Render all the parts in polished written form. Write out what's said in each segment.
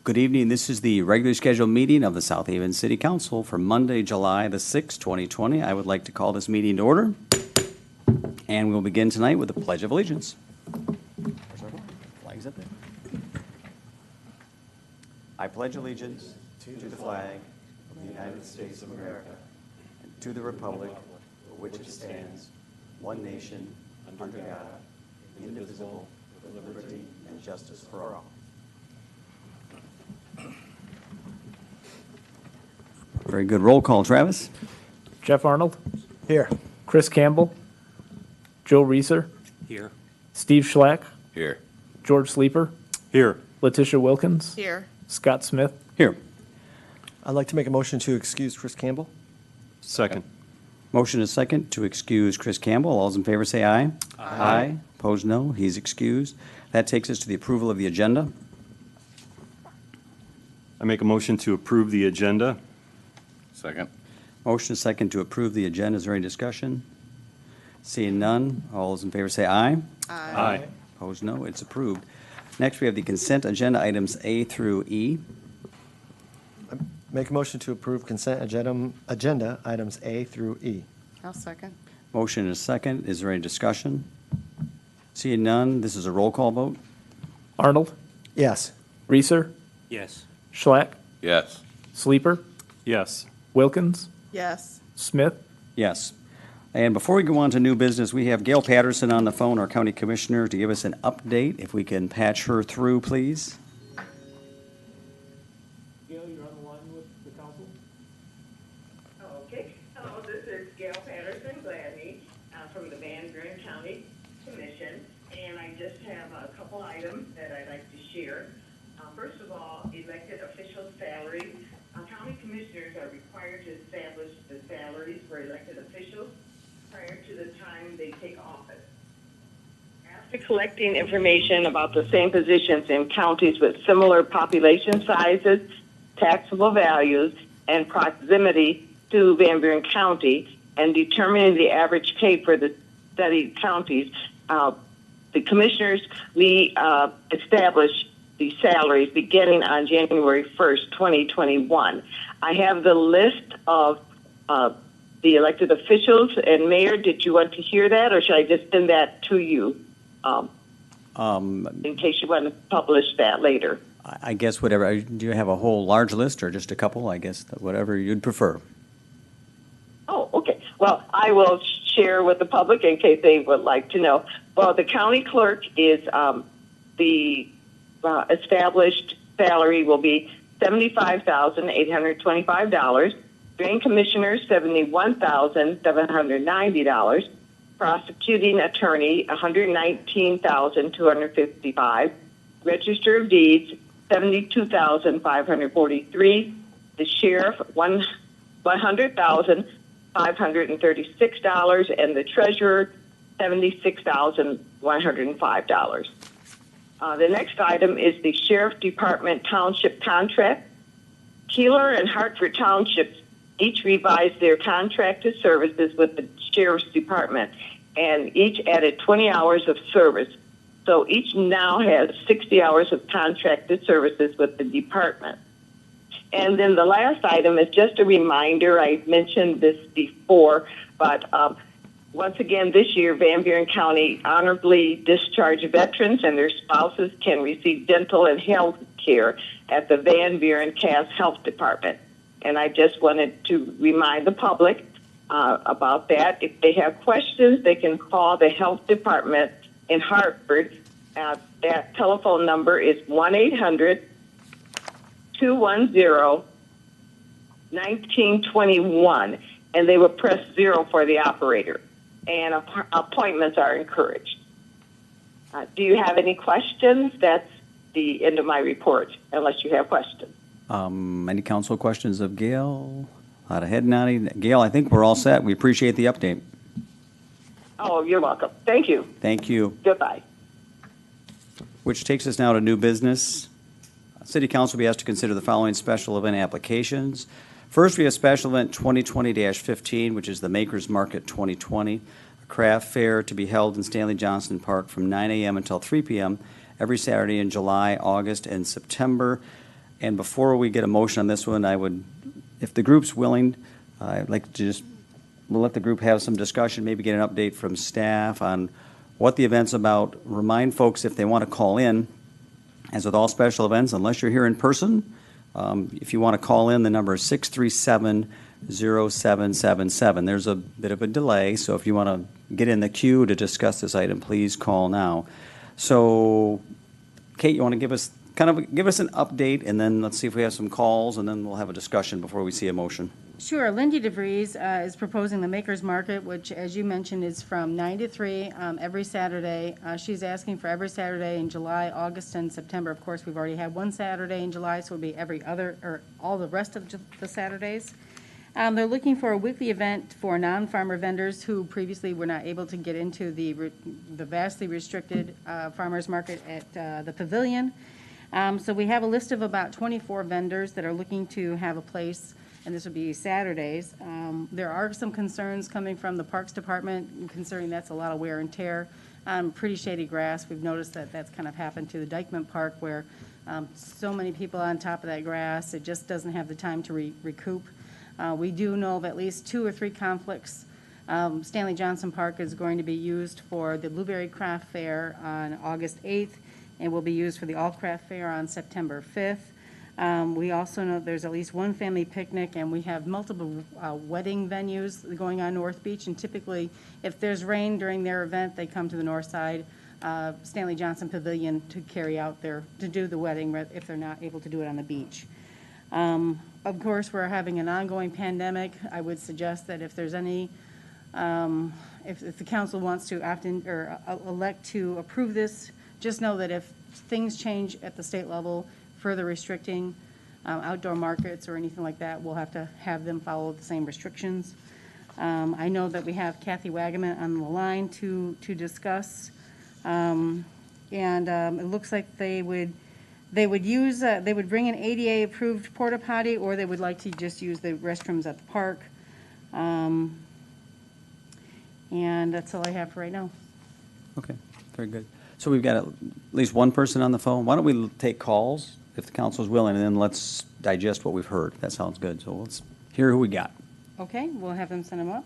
Good evening. This is the regularly scheduled meeting of the South Haven City Council for Monday, July the 6th, 2020. I would like to call this meeting to order. And we'll begin tonight with the Pledge of Allegiance. Flags up there. I pledge allegiance to the flag of the United States of America and to the republic for which it stands, one nation, under God, indivisible, with liberty and justice for all. Very good. Roll call, Travis. Jeff Arnold, Here. Chris Campbell, Joe Reeser, Here. Steve Schlack, Here. George Sleeper, Here. Letitia Wilkins, Here. Scott Smith. Here. I'd like to make a motion to excuse Chris Campbell. Second. Motion is second to excuse Chris Campbell. All those in favor say aye. Aye. Opposed, no. He's excused. That takes us to the approval of the agenda. I make a motion to approve the agenda. Second. Motion is second to approve the agenda. Is there any discussion? Seeing none, all those in favor say aye. Aye. Opposed, no. It's approved. Next, we have the consent agenda items A through E. Make a motion to approve consent agenda items A through E. I'll second. Motion is second. Is there any discussion? Seeing none, this is a roll call vote. Arnold, Yes. Reeser, Yes. Schlack, Yes. Sleeper, Yes. Wilkins, Yes. Smith. Yes. And before we go on to new business, we have Gail Patterson on the phone, our county commissioner, to give us an update. If we can patch her through, please. Gail, you're on the line with the council. Okay, hello, this is Gail Patterson Gladney from the Van Buren County Commission, and I just have a couple items that I'd like to share. First of all, elected official salaries. County commissioners are required to establish the salaries for elected officials prior to the time they take office. After collecting information about the same positions in counties with similar population sizes, taxable values, and proximity to Van Buren County, and determining the average pay for the studied counties, the commissioners, we established the salaries beginning on January 1st, 2021. I have the list of the elected officials, and Mayor, did you want to hear that, or should I just send that to you in case you want to publish that later? I guess whatever. Do you have a whole large list or just a couple? I guess whatever you'd prefer. Oh, okay. Well, I will share with the public in case they would like to know. Well, the county clerk is the established salary will be $75,825. Drain commissioner, $71,790. Prosecuting attorney, $119,255. Register of deeds, $72,543. The sheriff, $100,536, and the treasurer, $76,105. The next item is the Sheriff Department Township contract. Keeler and Hartford Townships each revised their contracted services with the Sheriff's Department, and each added 20 hours of service. So each now has 60 hours of contracted services with the department. And then the last item is just a reminder. I mentioned this before, but once again, this year, Van Buren County honorably discharged veterans and their spouses can receive dental and health care at the Van Buren Cass Health Department. And I just wanted to remind the public about that. If they have questions, they can call the health department in Hartford. That telephone number is 1-800-210-1921, and they will press 0 for the operator. And appointments are encouraged. Do you have any questions? That's the end of my report, unless you have questions. Any council questions of Gail? A lot of head nodding. Gail, I think we're all set. We appreciate the update. Oh, you're welcome. Thank you. Thank you. Goodbye. Which takes us now to new business. City Council will be asked to consider the following special event applications. First, we have special event 2020-15, which is the Makers Market 2020, a craft fair to be held in Stanley Johnson Park from 9 a.m. until 3 p.m. every Saturday in July, August, and September. And before we get a motion on this one, I would, if the group's willing, I'd like to just, we'll let the group have some discussion, maybe get an update from staff on what the event's about. Remind folks if they want to call in, as with all special events, unless you're here in person, if you want to call in, the number is 637-0777. There's a bit of a delay, so if you want to get in the queue to discuss this item, please call now. So, Kate, you want to give us an update, and then let's see if we have some calls, and then we'll have a discussion before we see a motion. Sure. Lindy DeVries is proposing the Makers Market, which, as you mentioned, is from 9 to 3 every Saturday. She's asking for every Saturday in July, August, and September. Of course, we've already had one Saturday in July, so it'll be every other, or all the rest of the Saturdays. They're looking for a weekly event for non-farmer vendors who previously were not able to get into the vastly restricted farmers market at the pavilion. So we have a list of about 24 vendors that are looking to have a place, and this would be Saturdays. There are some concerns coming from the Parks Department concerning that's a lot of wear and tear. Pretty shady grass. We've noticed that that's kind of happened to the Dykeman Park where so many people on top of that grass, it just doesn't have the time to recoup. We do know of at least 2 or 3 conflicts. Stanley Johnson Park is going to be used for the Blueberry Craft Fair on August 8th. It will be used for the All Craft Fair on September 5th. We also know there's at least one family picnic, and we have multiple wedding venues going on North Beach. And typically, if there's rain during their event, they come to the north side, Stanley Johnson Pavilion, to do the wedding if they're not able to do it on the beach. Of course, we're having an ongoing pandemic. I would suggest that if there's any, if the council wants to opt in or elect to approve this, just know that if things change at the state level, further restricting outdoor markets or anything like that, we'll have to have them follow the same restrictions. I know that we have Kathy Wagaman on the line to discuss, and it looks like they would use they would bring an ADA approved porta potty, or they would like to just use the restrooms at the park. And that's all I have for right now. Okay, very good. So we've got at least one person on the phone. Why don't we take calls, if the council is willing, and then let's digest what we've heard. That sounds good. So let's hear who we got. Okay, we'll have them send them up.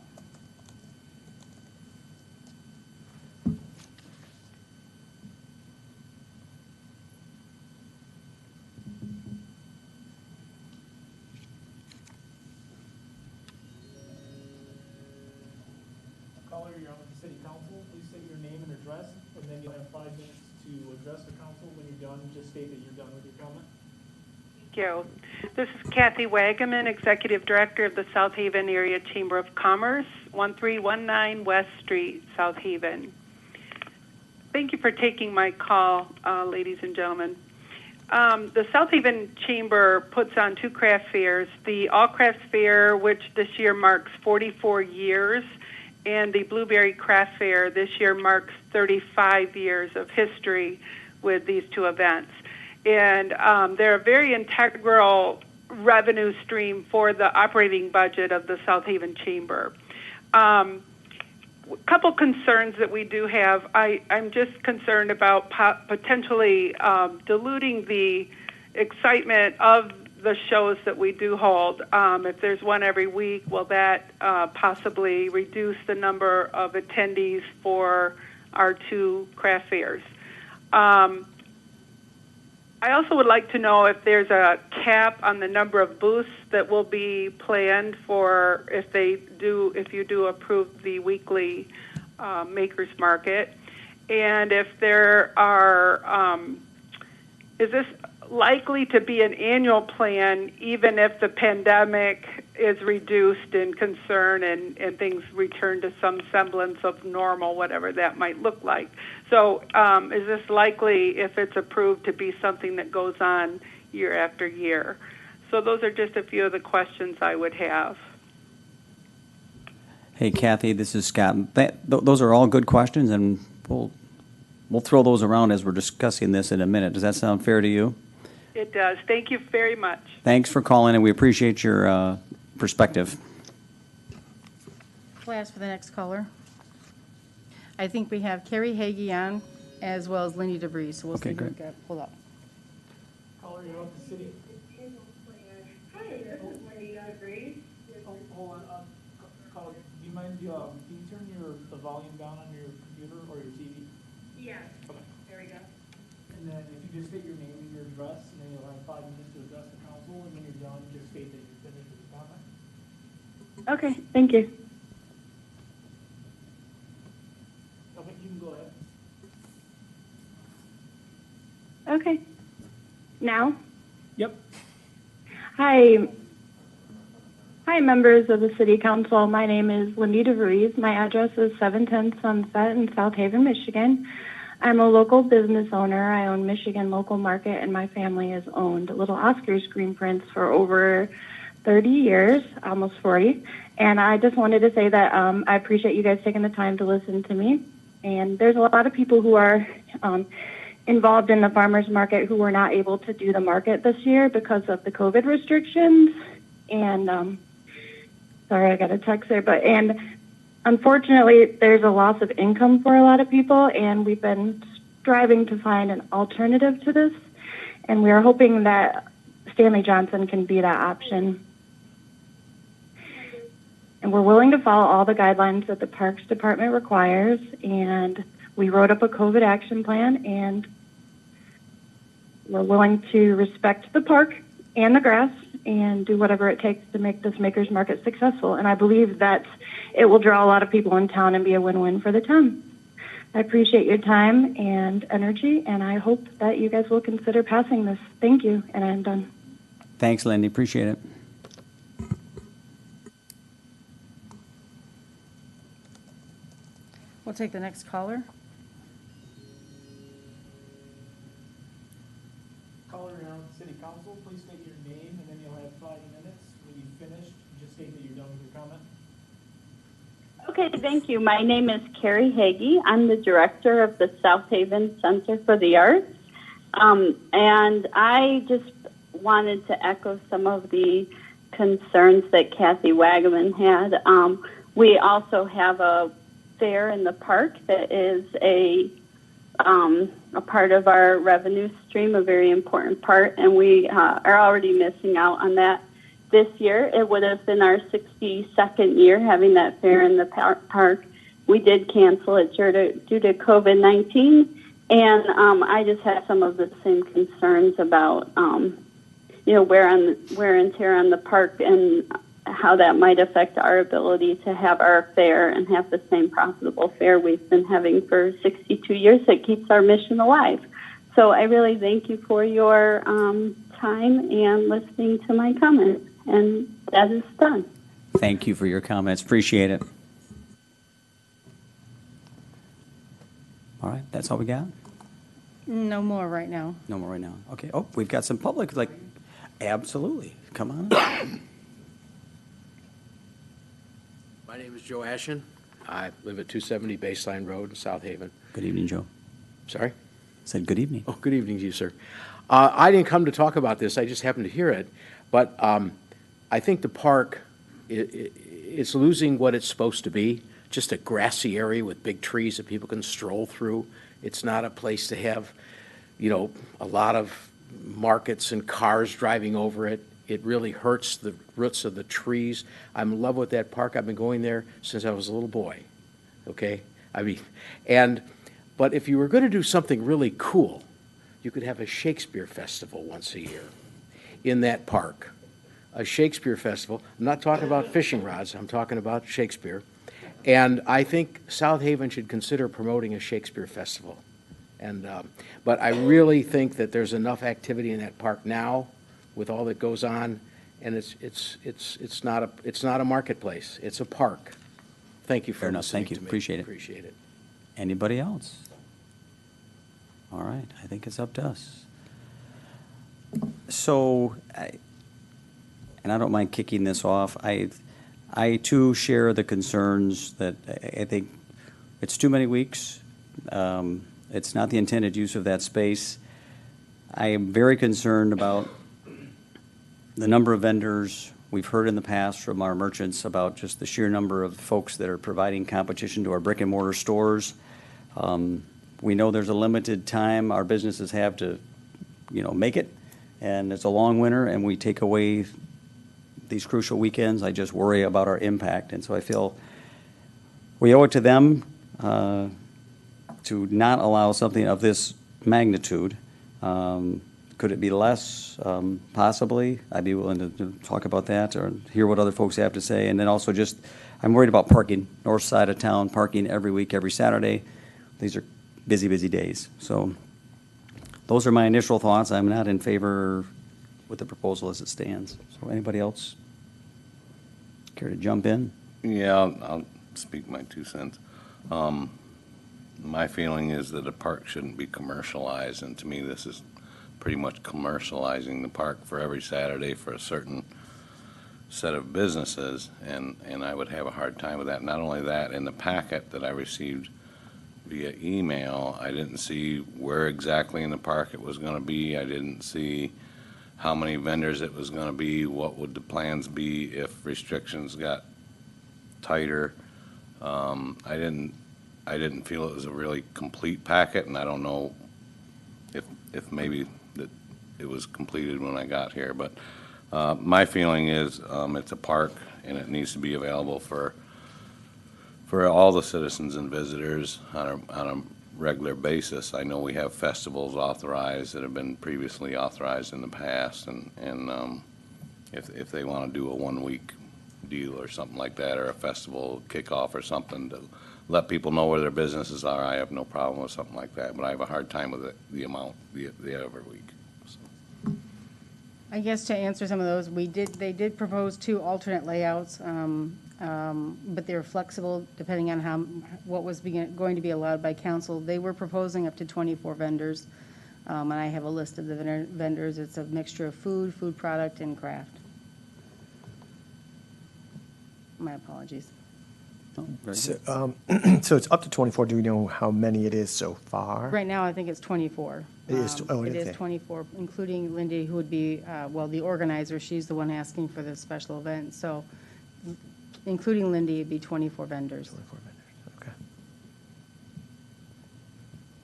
Caller, you're on with the city council. Please state your name and address, and then you'll have 5 minutes to address the council. When you're done, just state that you're done with your comment. Thank you. This is Kathy Wagaman, Executive Director of the South Haven Area Chamber of Commerce, 1319 West Street, South Haven. Thank you for taking my call, ladies and gentlemen. The South Haven Chamber puts on 2 craft fairs, the All Crafts Fair, which this year marks 44 years, and the Blueberry Craft Fair this year marks 35 years of history with these 2 events. And they're a very integral revenue stream for the operating budget of the South Haven Chamber. A couple concerns that we do have. I'm just concerned about potentially diluting the excitement of the shows that we do hold. If there's one every week, will that possibly reduce the number of attendees for our 2 craft fairs? I also would like to know if there's a cap on the number of booths that will be planned for if you do approve the weekly Makers Market, and if there are, is this likely to be an annual plan, even if the pandemic is reduced in concern and things return to some semblance of normal, whatever that might look like? So is this likely, if it's approved, to be something that goes on year after year? So those are just a few of the questions I would have. Hey, Kathy, this is Scott. Those are all good questions, and we'll throw those around as we're discussing this in a minute. Does that sound fair to you? It does. Thank you very much. Thanks for calling, and we appreciate your perspective. We'll ask for the next caller. I think we have Carrie Hagee on, as well as Lindy DeVries, so we'll Okay, see who we great. got pulled up. Caller, you're on with the city can you turn the volume down on your computer or your TV? Yes, Okay. there we go. And then if you just state your name and your address, and then you'll have 5 minutes to address the council, and when you're done, just state that you're finished with the comment. Okay, thank you. Okay, you can go ahead. Okay. Now? Yep. Hi. Hi, members of the City Council. My name is Lindy DeVries. My address is 710 Sunset in South Haven, Michigan. I'm a local business owner. I own Michigan Local Market, and my family has owned Little Oscar's Green Prints for over 30 years, almost 40. And I just wanted to say that I appreciate you guys taking the time to listen to me. And there's a lot of people who are involved in the farmers market who were not able to do the market this year because of the COVID restrictions. And sorry, I got a text there, and unfortunately, there's a loss of income for a lot of people, and we've been striving to find an alternative to this, and we are hoping that Stanley Johnson can be that option. And we're willing to follow all the guidelines that the Parks Department requires, and we wrote up a COVID action plan, and we're willing to respect the park and the grass and do whatever it takes to make this Makers Market successful. And I believe that it will draw a lot of people in town and be a win-win for the town. I appreciate your time and energy, and I hope that you guys will consider passing this. Thank you, and I'm done. Thanks, Lindy. Appreciate it. We'll take the next caller. Caller, you're on City Council. Please state your name, and then you'll have 5 minutes. When you've finished, just state that you're done with your comment. Okay, thank you. My name is Carrie Hagee. I'm the director of the South Haven Center for the Arts. And I just wanted to echo some of the concerns that Kathy Wagaman had. We also have a fair in the park that is a part of our revenue stream, a very important part, and we are already missing out on that this year. It would have been our 62nd year having that fair in the park. We did cancel it due to COVID-19, and I just had some of the same concerns about, wear and tear on the park and how that might affect our ability to have our fair and have the same profitable fair we've been having for 62 years that keeps our mission alive. So I really thank you for your time and listening to my comments. And that is done. Thank you for your comments. Appreciate it. All right, that's all we got? No more right now. No more right now. Okay. Oh, we've got some public, absolutely. Come on up. My name is Joe Ashen. I live at 270 Baseline Road in South Haven. Good evening, Joe. Sorry? Said good evening. Oh, good evening to you, sir. I didn't come to talk about this. I just happened to hear it. But I think the park, it's losing what it's supposed to be, just a grassy area with big trees that people can stroll through. It's not a place to have, a lot of markets and cars driving over it. It really hurts the roots of the trees. I'm in love with that park. I've been going there since I was a little boy, okay? But if you were going to do something really cool, you could have a Shakespeare festival once a year in that park. A Shakespeare festival. I'm not talking about fishing rods. I'm talking about Shakespeare. And I think South Haven should consider promoting a Shakespeare festival. But I really think that there's enough activity in that park now with all that goes on, and it's not a marketplace. It's a park. Thank you for Fair enough. listening Thank you. to me. Appreciate it. Appreciate it. Anybody else? All right, I think it's up to us. So, and I don't mind kicking this off. I too share the concerns that I think it's too many weeks. It's not the intended use of that space. I am very concerned about the number of vendors. We've heard in the past from our merchants about just the sheer number of folks that are providing competition to our brick and mortar stores. We know there's a limited time our businesses have to, make it, and it's a long winter, and we take away these crucial weekends. I just worry about our impact, and so I feel we owe it to them to not allow something of this magnitude. Could it be less? Possibly. I'd be willing to talk about that or hear what other folks have to say. And then also just, I'm worried about parking, north side of town, parking every week, every Saturday. These are busy, busy days. So those are my initial thoughts. I'm not in favor with the proposal as it stands. So anybody else care to jump in? Yeah, I'll speak my 2 cents. My feeling is that a park shouldn't be commercialized, and to me, this is pretty much commercializing the park for every Saturday for a certain set of businesses, and I would have a hard time with that. Not only that, in the packet that I received via email, I didn't see where exactly in the park it was going to be. I didn't see how many vendors it was going to be, what would the plans be if restrictions got tighter. I didn't feel it was a really complete packet, and I don't know if maybe that it was completed when I got here. But my feeling is it's a park, and it needs to be available for all the citizens and visitors on a regular basis. I know we have festivals authorized that have been previously authorized in the past, and if they want to do a 1-week deal or something like that, or a festival kickoff or something to let people know where their businesses are, I have no problem with something like that, but I have a hard time with the amount, the every week. So. I guess to answer some of those, they did propose 2 alternate layouts, but they were flexible depending on what was going to be allowed by council. They were proposing up to 24 vendors, and I have a list of the vendors. It's a mixture of food product, and craft. My apologies. Oh, very So, good. so it's up to 24. Do we know how many it is so far? Right now, I think it's 24. It is It is okay. 24, including Lindy, who would be, the organizer. She's the one asking for the special event. So including Lindy, it'd be 24 vendors. 24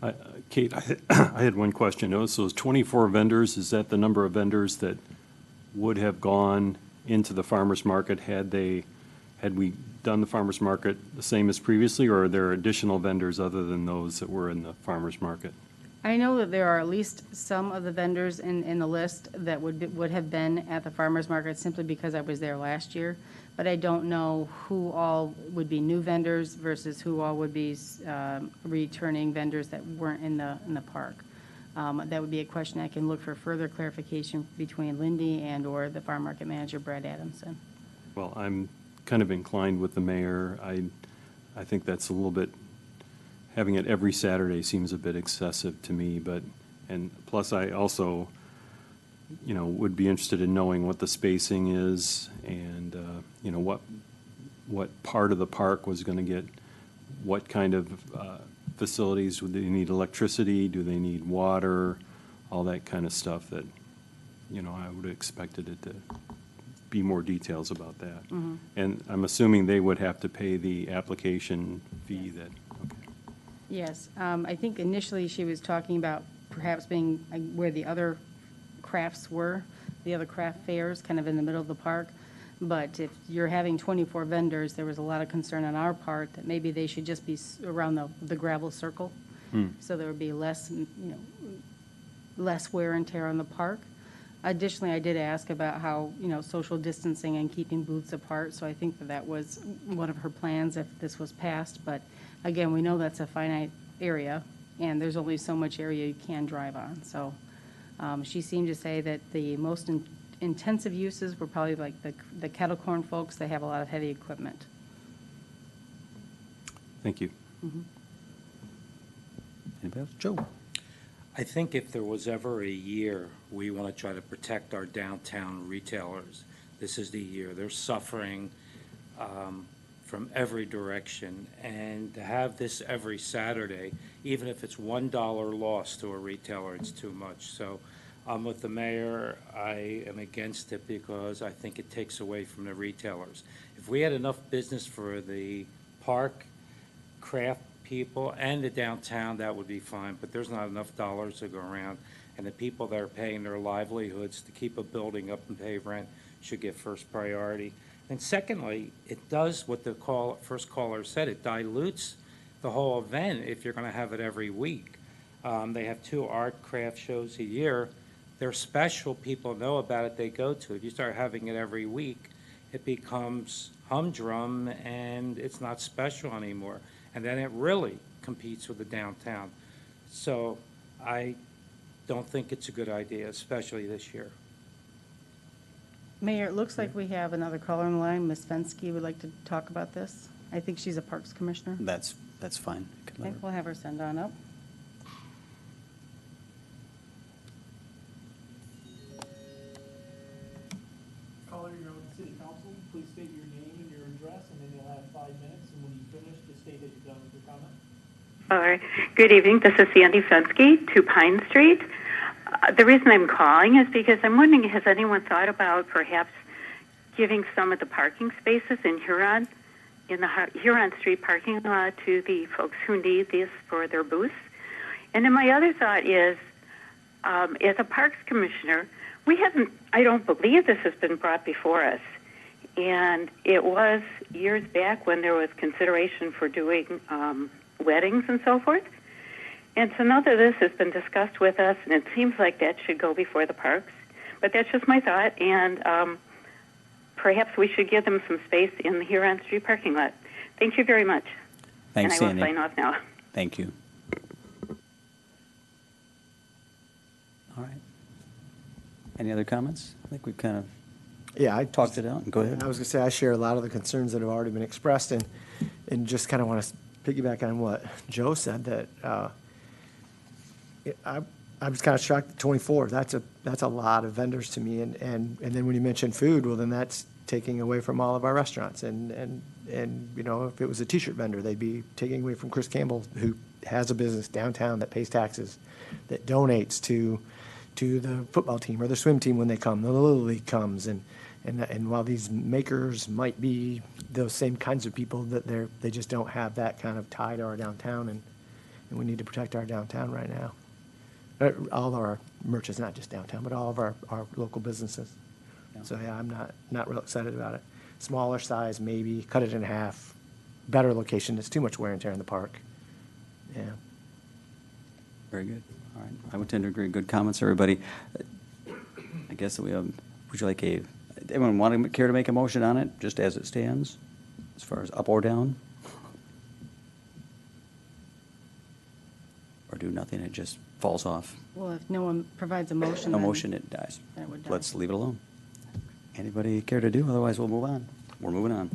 vendors, okay. Kate, I had one question. So those 24 vendors, is that the number of vendors that would have gone into the farmer's market had we done the farmer's market the same as previously, or are there additional vendors other than those that were in the farmer's market? I know that there are at least some of the vendors in the list that would have been at the farmer's market simply because I was there last year, but I don't know who all would be new vendors versus who all would be returning vendors that weren't in the park. That would be a question I can look for further clarification between Lindy and/or the farm market manager, Brad Adamson. Well, I'm kind of inclined with the mayor. I think that's a little bit, having it every Saturday seems a bit excessive to me, and plus I also, would be interested in knowing what the spacing is and, what part of the park was going to get what kind of facilities. Would they need electricity? Do they need water? All that kind of stuff that, I would have expected it to be more details about that. Mm-hmm. And I'm assuming they would have to pay the application fee that, okay. Yes, I think initially she was talking about perhaps being where the other crafts were, the other craft fairs, kind of in the middle of the park. But if you're having 24 vendors, there was a lot of concern on our part that maybe they should just be around the gravel circle. So there would be less, less wear and tear on the park. Additionally, I did ask about how, social distancing and keeping booths apart, so I think that was one of her plans if this was passed. But again, we know that's a finite area, and there's only so much area you can drive on. So she seemed to say that the most intensive uses were probably like the kettle corn folks. They have a lot of heavy equipment. Thank you. Mm-hmm. Anybody else? Joe? I think if there was ever a year we want to try to protect our downtown retailers, this is the year. They're suffering from every direction, and to have this every Saturday, even if it's $1 loss to a retailer, it's too much. So I'm with the mayor. I am against it because I think it takes away from the retailers. If we had enough business for the park, craft people, and the downtown, that would be fine, but there's not enough dollars to go around, and the people that are paying their livelihoods to keep a building up and pay rent should get first priority. And secondly, it does what the first caller said, it dilutes the whole event if you're going to have it every week. They have 2 art craft shows a year. They're special, people know about it, they go to. If you start having it every week, it becomes humdrum and it's not special anymore. And then it really competes with the downtown. So I don't think it's a good idea, especially this year. Mayor, it looks like we have another caller on the line. Ms. Fensky would like to talk about this. I think she's a Parks Commissioner. That's fine. You can let Okay, her- we'll have her send on up. Caller, you're on the city council. Please state your name and your address, and then you'll have 5 minutes. And when you finish, just state that you're done with your comment. All right. Good evening. This is Sandy Fensky, 2 Pine Street. The reason I'm calling is because I'm wondering, has anyone thought about perhaps giving some of the parking spaces in Huron, in the Huron Street parking lot, to the folks who need this for their booths? And then my other thought is, as a Parks Commissioner, I don't believe this has been brought before us. And it was years back when there was consideration for doing weddings and so forth. And so now that this has been discussed with us, and it seems like that should go before the parks. But that's just my thought, and perhaps we should give them some space in the Huron Street parking lot. Thank you very much. Thanks, and I Sandy. will sign off now. Thank you. All right. Any other comments? I think we've kind of Yeah, I talked it out. Go ahead. I was going to say, I share a lot of the concerns that have already been expressed, and just kind of want to piggyback on what Joe said, that I was kind of shocked at 24. That's a lot of vendors to me, and then when you mention food, well, then that's taking away from all of our restaurants, and you know, if it was a T-shirt vendor, they'd be taking away from Chris Campbell, who has a business downtown that pays taxes, that donates to the football team or the swim team when they come, the Little League comes, and while these makers might be those same kinds of people, that they just don't have that kind of tie to our downtown, and we need to protect our downtown right now. All of our merchants, not just downtown, but all of our local businesses. Yeah. So yeah, I'm not real excited about it. Smaller size, maybe, cut it in half, better location. It's too much wear and tear in the park. Yeah. Very good. All right. I would tend to agree. Good comments, everybody. I guess that we have, would you like anyone care to make a motion on it, just as it stands, as far as up or down? Or do nothing, it just falls off? Well, if no one provides a motion, No then motion, it dies. then it would die. Let's leave it alone. Anybody care to do? Otherwise, we'll move on. We're moving on.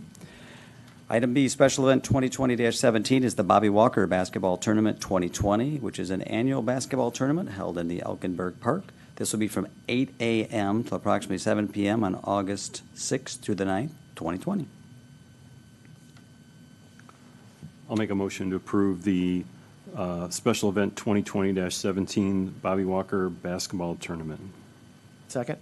Item B, Special Event 2020-17 is the Bobby Walker Basketball Tournament 2020, which is an annual basketball tournament held in the Elkenberg Park. This will be from 8 a.m. to approximately 7 p.m. on August 6th through the 9th, 2020. I'll make a motion to approve the Special Event 2020-17 Bobby Walker Basketball Tournament. Second?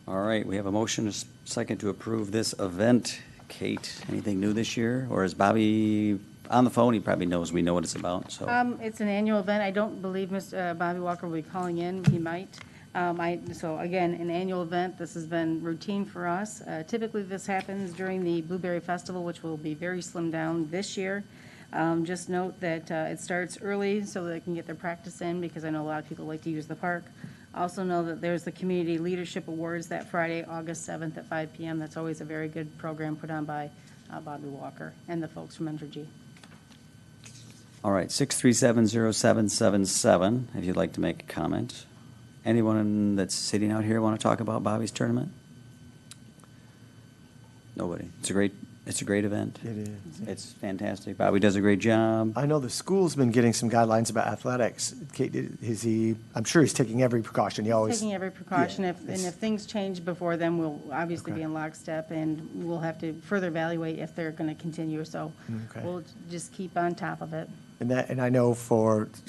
All right, we have a motion, a second to approve this event. Kate, anything new this year? Or is Bobby on the phone? He probably knows, we know what it's about, so. It's an annual event. I don't believe Mr. Bobby Walker will be calling in. He might. So again, an annual event. This has been routine for us. Typically, this happens during the Blueberry Festival, which will be very slimmed down this year. Just note that it starts early so they can get their practice in, because I know a lot of people like to use the park. Also know that there's the Community Leadership Awards that Friday, August 7th at 5 p.m. That's always a very good program put on by Bobby Walker and the folks from Entergy. All right, 6370777, if you'd like to make a comment. Anyone that's sitting out here want to talk about Bobby's tournament? Nobody. It's a great event. It is. It's fantastic. Bobby does a great job. I know the school's been getting some guidelines about athletics. Kate, is he, I'm sure he's taking every precaution. He always. Taking every precaution. Yeah, And if things change before then, we'll obviously be Okay. in lockstep, and we'll have to further evaluate if they're going to continue. So Okay. we'll just keep on top of it. And I know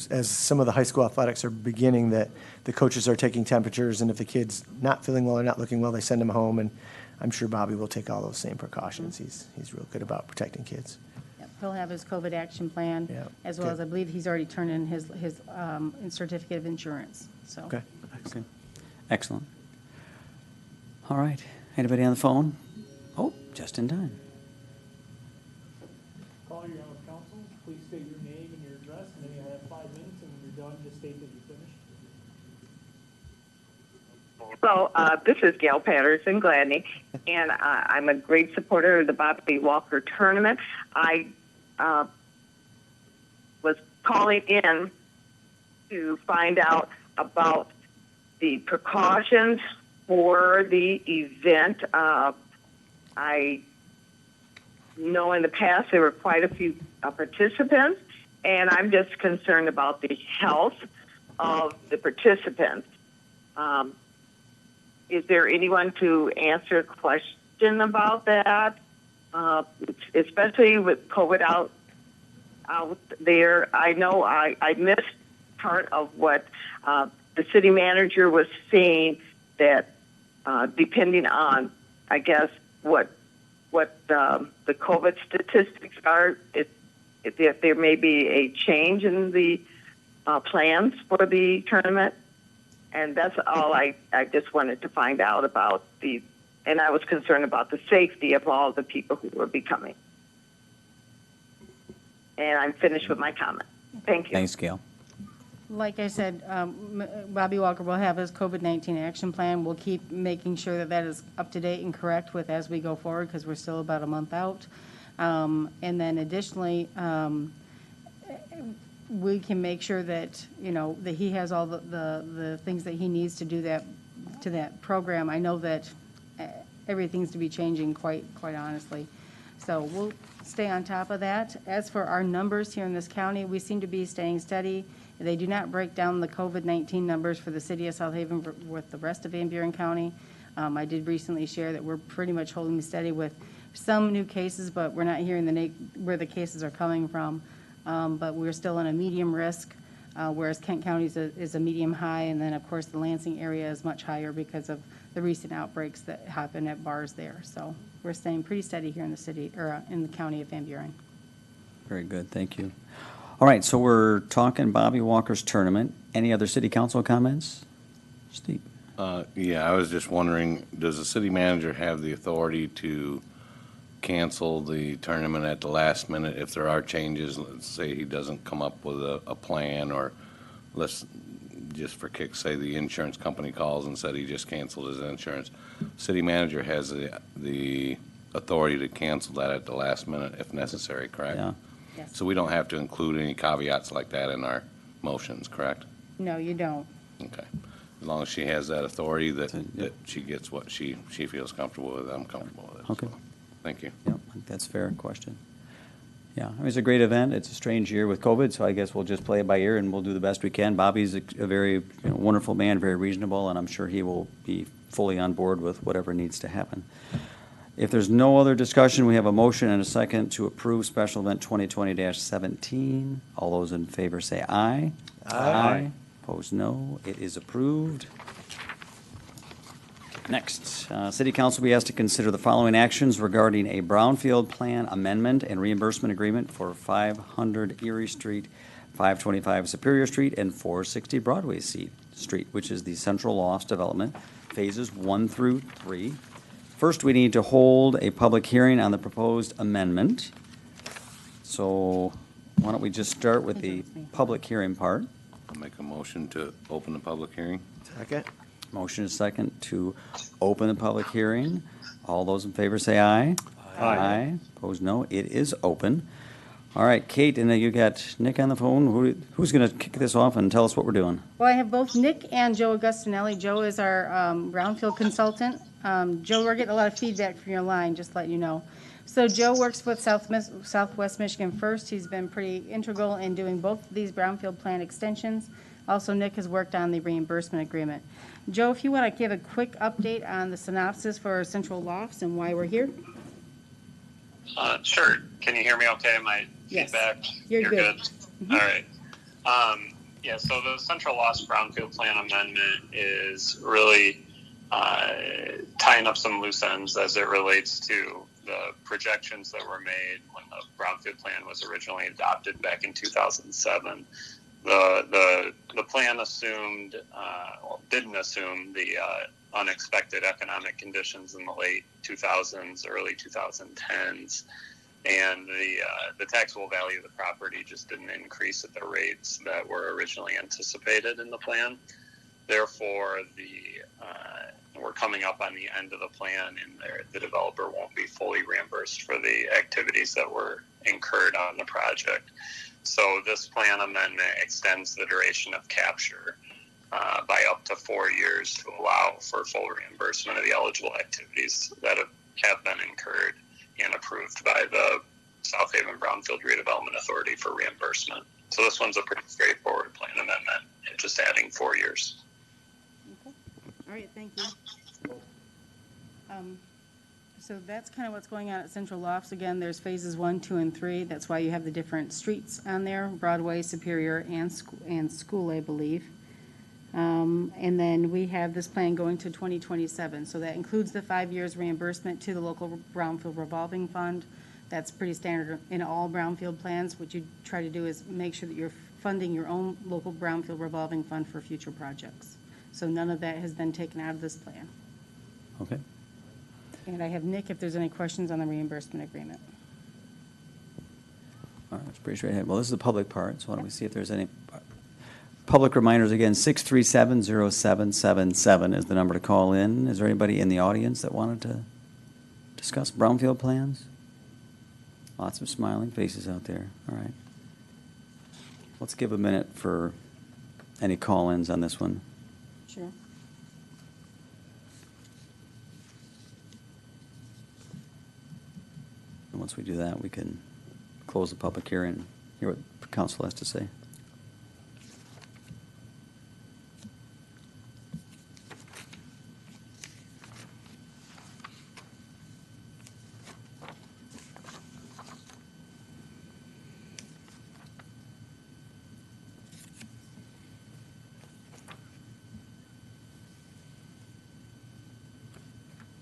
as some of the high school athletics are beginning, that the coaches are taking temperatures, and if the kid's not feeling well or not looking well, they send them home, and I'm sure Bobby will take all those same precautions. He's real good about protecting kids. Yep, he'll have his COVID action plan, Yeah, as well good. as I believe he's already turned in his certificate of insurance, so. Okay. Okay. Excellent. All right. Anybody on the phone? Oh, Just in time. Call your council, please state your name and your address, and then you have 5 minutes, and when you're done, just state that you're finished. So, this is Gail Patterson Gladney, and I'm a great supporter of the Bobby Walker tournament. I was calling in to find out about the precautions for the event. I know in the past there were quite a few participants, and I'm just concerned about the health of the participants. Is there anyone to answer a question about that? Especially with COVID out there. I know I missed part of what the city manager was saying, that depending on, I guess, what the COVID statistics are, if there may be a change in the plans for the tournament. And that's all I just wanted to find out about and I was concerned about the safety of all the people who will be coming. And I'm finished with my comment. Thank you. Thanks, Gail. Like I said, Bobby Walker will have his COVID-19 action plan. We'll keep making sure that that is up to date and correct with as we go forward, because we're still about a month out. And then additionally, we can make sure that, that he has all the things that he needs to do that program. I know that everything's to be changing quite honestly. So we'll stay on top of that. As for our numbers here in this county, we seem to be staying steady. They do not break down the COVID-19 numbers for the city of South Haven with the rest of Van Buren County. I did recently share that we're pretty much holding steady with some new cases, but we're not hearing where the cases are coming from. But we're still in a medium risk, whereas Kent County is a medium high, and then of course the Lansing area is much higher because of the recent outbreaks that happen at bars there. So we're staying pretty steady here in the city, or in the county of Van Buren. Very good, thank you. All right, so we're talking Bobby Walker's tournament. Any other city council comments? Steve? Yeah, I was just wondering, does the city manager have the authority to cancel the tournament at the last minute if there are changes? Let's say he doesn't come up with a plan, or let's just for kicks say the insurance company calls and said he just canceled his insurance. City manager has the authority to cancel that at the last minute if necessary, correct? Yeah. Yes. So we don't have to include any caveats like that in our motions, correct? No, you don't. Okay. As long as she has that authority that she gets what she feels comfortable with, I'm comfortable with it. Okay. So, thank you. Yep, I think that's a fair question. Yeah, I mean, it's a great event. It's a strange year with COVID, so I guess we'll just play it by ear and we'll do the best we can. Bobby's a very wonderful man, very reasonable, and I'm sure he will be fully on board with whatever needs to happen. If there's no other discussion, we have a motion and a second to approve special event 2020-17. All those in favor say aye. Aye. Opposed, no. It is approved. Next, City Council will be asked to consider the following actions regarding a brownfield plan amendment and reimbursement agreement for 500 Erie Street, 525 Superior Street, and 460 Broadway Street, which is the Central Lofts development, phases 1 through 3. First, we need to hold a public hearing on the proposed amendment. So why don't we just start with the public hearing part? I'll make a motion to open the public hearing. Second? Motion is second to open the public hearing. All those in favor say aye. Aye. Opposed, no. It is open. All right, Kate, and then you got Nick on the phone. Who's going to kick this off and tell us what we're doing? Well, I have both Nick and Joe Augustinelli. Joe is our brownfield consultant. Joe, we're getting a lot of feedback from your line, just to let you know. So Joe works with Southwest Michigan First. He's been pretty integral in doing both of these brownfield plan extensions. Also, Nick has worked on the reimbursement agreement. Joe, if you want to give a quick update on the synopsis for Central Lofts and why we're here. Sure. Can you hear me okay? My Yes. feedback? You're good. All right. Yeah, so the Central Lost Brownfield Plan amendment is really tying up some loose ends as it relates to the projections that were made when the Brownfield Plan was originally adopted back in 2007. The plan assumed, didn't assume the unexpected economic conditions in the late 2000s, early 2010s, and the taxable value of the property just didn't increase at the rates that were originally anticipated in the plan. Therefore, we're coming up on the end of the plan, and the developer won't be fully reimbursed for the activities that were incurred on the project. So this plan amendment extends the duration of capture by up to 4 years to allow for full reimbursement of the eligible activities that have been incurred and approved by the South Haven Brownfield Redevelopment Authority for reimbursement. So this one's a pretty straightforward plan amendment, just adding 4 years. Okay. All right, thank you. So that's kind of what's going on at Central Lofts. Again, there's phases 1, 2, and 3. That's why you have the different streets on there, Broadway, Superior, and School, I believe. And then we have this plan going to 2027. So that includes the 5 years reimbursement to the local Brownfield revolving fund. That's pretty standard in all Brownfield plans. What you try to do is make sure that you're funding your own local Brownfield revolving fund for future projects. So none of that has been taken out of this plan. Okay. And I have Nick if there's any questions on the reimbursement agreement. All right, it's pretty straightforward. Well, this is the public part, so why don't we see if there's any public reminders. Again, 637-0777 is the number to call in. Is there anybody in the audience that wanted to discuss Brownfield plans? Lots of smiling faces out there. All right. Let's give a minute for any call-ins on this one. Sure. And once we do that, we can close the public hearing and hear what council has to say.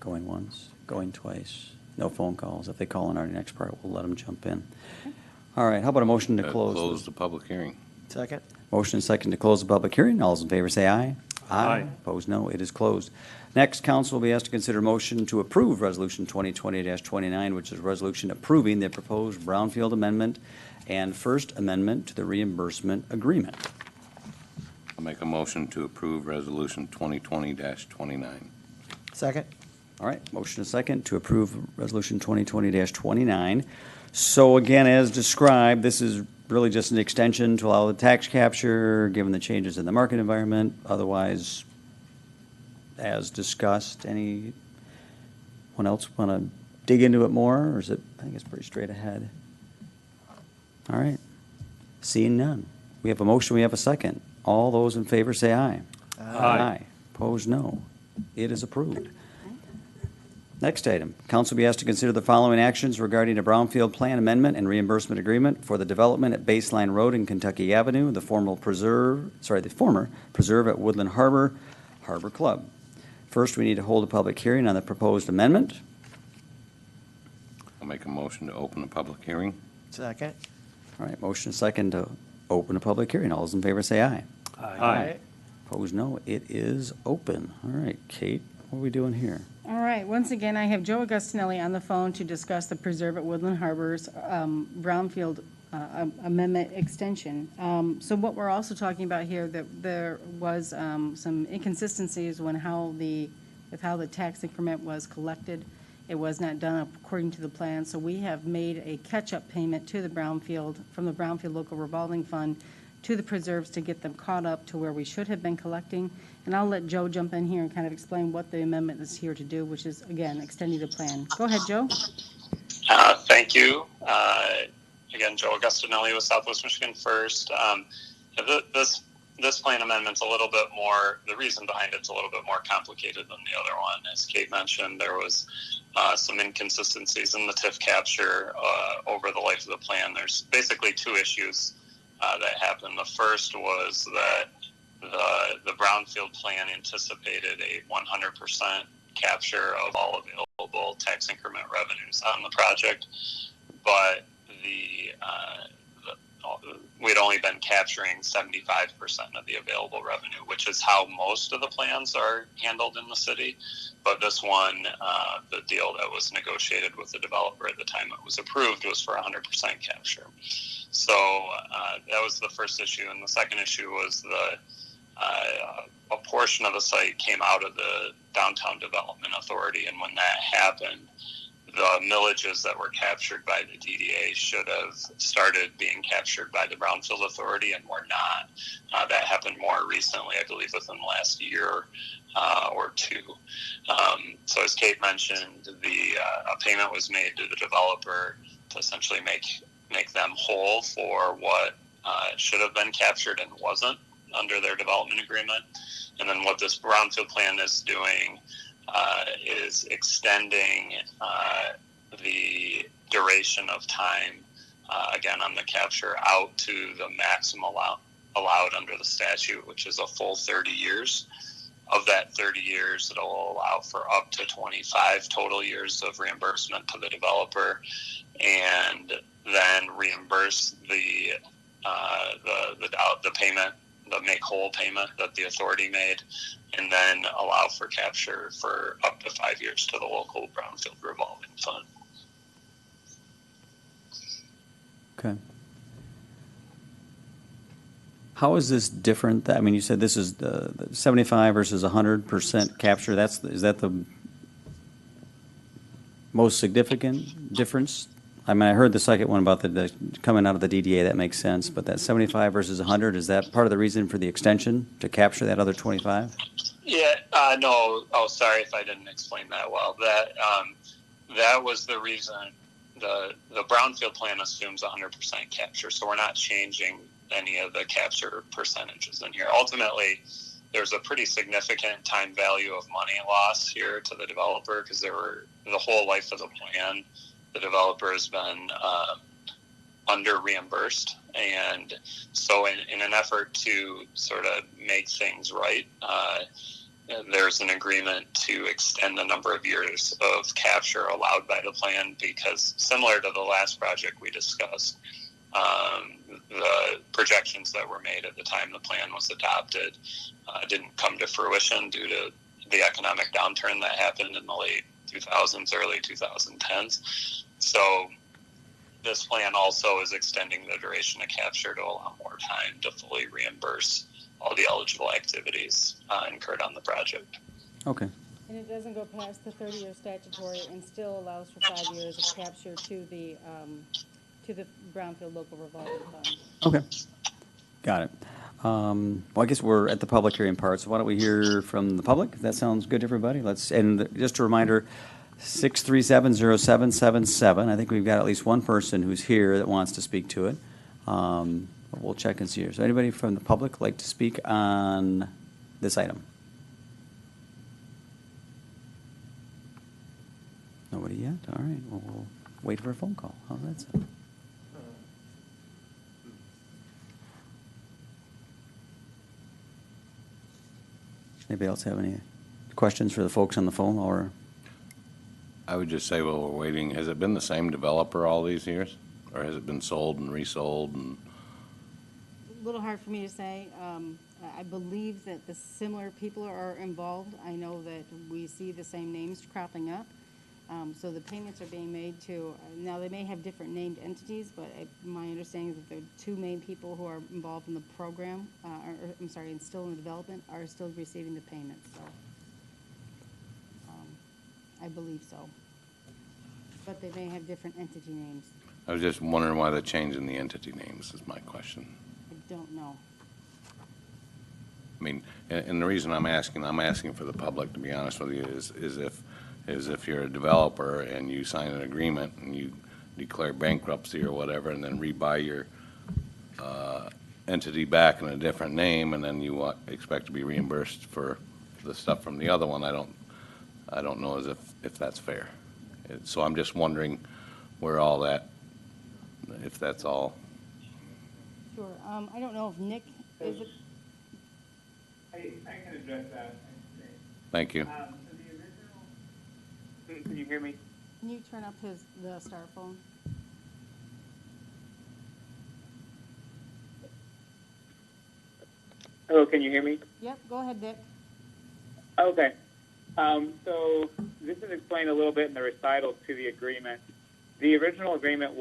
Going once, going twice. No phone calls. If they call in our next part, we'll let them jump in. All right, how about a motion to close? Close the public hearing. Second? Motion and second to close the public hearing. All those in favor say aye. Aye. Opposed, no. It is closed. Next, council will be asked to consider motion to approve Resolution 2020-29, which is a resolution approving the proposed Brownfield Amendment and First Amendment to the reimbursement agreement. I'll make a motion to approve Resolution 2020-29. Second? All right, motion and second to approve Resolution 2020-29. So again, as described, this is really just an extension to allow the tax capture, given the changes in the market environment. Otherwise, as discussed, anyone else want to dig into it more, or is it, I think it's pretty straight ahead. All right, seeing none. We have a motion, we have a second. All those in favor say aye. Aye. Opposed, no. It is approved. Next item, council will be asked to consider the following actions regarding a Brownfield Plan Amendment and Reimbursement Agreement for the development at Baseline Road and Kentucky Avenue, the former preserve at Woodland Harbor Club. First, we need to hold a public hearing on the proposed amendment. I'll make a motion to open the public hearing. Second? All right, motion and second to open a public hearing. All those in favor say aye. Aye. Opposed, no. It is open. All right, Kate, what are we doing here? All right, once again, I have Joe Augustinelli on the phone to discuss the Preserve at Woodland Harbor's Brownfield Amendment extension. So what we're also talking about here, that there was some inconsistencies with how the tax increment was collected. It was not done according to the plan, so we have made a catch-up payment to the Brownfield, from the Brownfield Local Revolving Fund to the preserves to get them caught up to where we should have been collecting. And I'll let Joe jump in here and kind of explain what the amendment is here to do, which is, again, extending the plan. Go ahead, Joe. Thank you. Again, Joe Augustinelli with Southwest Michigan First. This plan amendment's a little bit more, the reason behind it's a little bit more complicated than the other one. As Kate mentioned, there was some inconsistencies in the TIF capture over the life of the plan. There's basically two issues that happened. The first was that the Brownfield plan anticipated a 100% capture of all available tax increment revenues on the project, but we'd only been capturing 75% of the available revenue, which is how most of the plans are handled in the city. But this one, the deal that was negotiated with the developer at the time it was approved was for 100% capture. So that was the first issue. And the second issue was a portion of the site came out of the Downtown Development Authority. And when that happened, the millages that were captured by the DDA should have started being captured by the Brownfield Authority and were not. That happened more recently, I believe within the last year or two. So as Kate mentioned, a payment was made to the developer to essentially make them whole for what should have been captured and wasn't under their development agreement. And then what this Brownfield plan is doing is extending the duration of time, again, on the capture out to the maximum allowed under the statute, which is a full 30 years. Of that 30 years, it'll allow for up to 25 total years of reimbursement to the developer, and then reimburse the payment, the make whole payment that the authority made, and then allow for capture for up to 5 years to the local Brownfield revolving fund. Okay. How is this different? I mean, you said this is the 75 versus 100% capture. Is that the most significant difference? I mean, I heard the second one about the coming out of the DDA. That makes sense. But that 75 versus 100, is that part of the reason for the extension, to capture that other 25? Yeah, no. Oh, sorry if I didn't explain that well. That was the reason. The Brownfield plan assumes 100% capture, so we're not changing any of the capture percentages in here. Ultimately, there's a pretty significant time value of money loss here to the developer, because the whole life of the plan, the developer has been under reimbursed. And so in an effort to sort of make things right, there's an agreement to extend the number of years of capture allowed by the plan, because similar to the last project we discussed, the projections that were made at the time the plan was adopted didn't come to fruition due to the economic downturn that happened in the late 2000s, early 2010s. So this plan also is extending the duration of capture to allow more time to fully reimburse all the eligible activities incurred on the project. Okay. And it doesn't go past the 30-year statutory, and still allows for 5 years of capture to the Brownfield Local Revolving Fund. Okay. Got it. Well, I guess we're at the public hearing part, so why don't we hear from the public? If that sounds good to everybody. And just a reminder, 6370777. I think we've got at least one person who's here that wants to speak to it. We'll check and see here. So anybody from the public like to speak on this item? Nobody yet? All right. Well, we'll wait for a phone call. How's that sound? Anybody else have any questions for the folks on the phone? Or I would just say while we're waiting, has it been the same developer all these years? Or has it been sold and resold? And A little hard for me to say. I believe that the similar people are involved. I know that we see the same names cropping up. So the payments are being made to, now they may have different named entities, but my understanding is that the two main people who are involved in the program, and still in the development, are still receiving the payments. So I believe so. But they may have different entity names. I was just wondering why they're changing the entity names is my question. I don't know. I mean, and the reason I'm asking for the public, to be honest with you, is if you're a developer and you sign an agreement and you declare bankruptcy or whatever, and then rebuy your entity back in a different name, and then you expect to be reimbursed for the stuff from the other one, I don't know as if that's fair. So I'm just wondering where all that, if that's all. Sure. I don't know if Nick is it. I can address that. Thank you. Can you hear me? Can you turn up the star phone? Hello, can you hear me? Yep, go ahead, Dick. Okay. So this is explained a little bit in the recitals to the agreement. The original agreement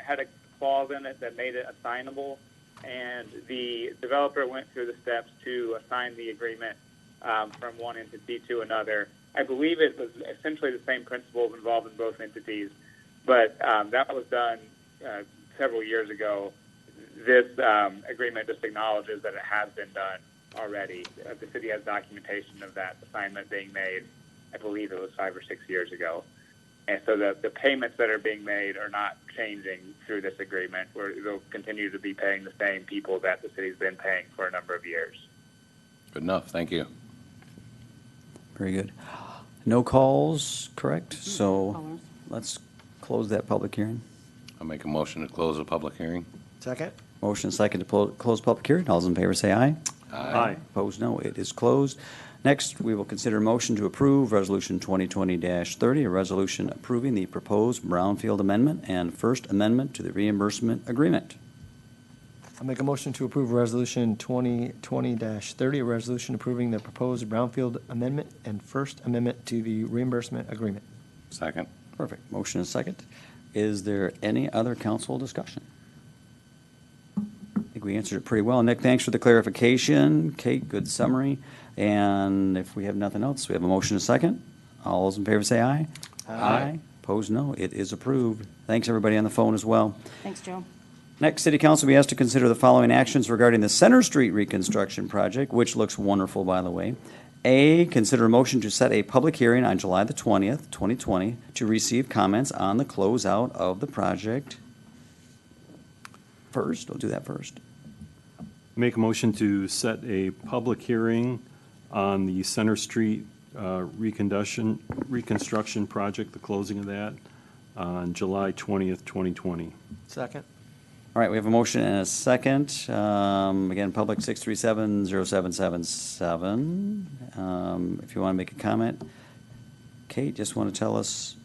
had a clause in it that made it assignable, and the developer went through the steps to assign the agreement from one entity to another. I believe it was essentially the same principles involved in both entities, but that was done several years ago. This agreement just acknowledges that it has been done already. The city has documentation of that assignment being made. I believe it was 5 or 6 years ago. And so the payments that are being made are not changing through this agreement, where they'll continue to be paying the same people that the city's been paying for a number of years. Good enough, thank you. Very good. No calls, correct? So let's close that public hearing. I'll make a motion to close the public hearing. Second? Motion second to close public hearing. All those in favor say aye. Aye. Opposed, no. It is closed. Next, we will consider a motion to approve Resolution 2020-30, a resolution approving the proposed Brownfield Amendment and First Amendment to the reimbursement agreement. I'll make a motion to approve Resolution 2020-30, a resolution approving the proposed Brownfield Amendment and First Amendment to the reimbursement agreement. Second. Perfect. Motion is second. Is there any other council discussion? I think we answered it pretty well. Nick, thanks for the clarification. Kate, good summary. And if we have nothing else, we have a motion and a second. All those in favor say aye. Aye. Opposed, no. It is approved. Thanks, everybody on the phone as well. Thanks, Joe. Next, City Council will be asked to consider the following actions regarding the Center Street reconstruction project, which looks wonderful, by the way. A, consider a motion to set a public hearing on July the 20th, 2020, to receive comments on the closeout of the project. First, we'll do that first. Make a motion to set a public hearing on the Center Street reconstruction project, the closing of that, on July 20th, 2020. Second? All right, we have a motion and a second. Again, public 637-0777. If you want to make a comment. Kate, just want to tell us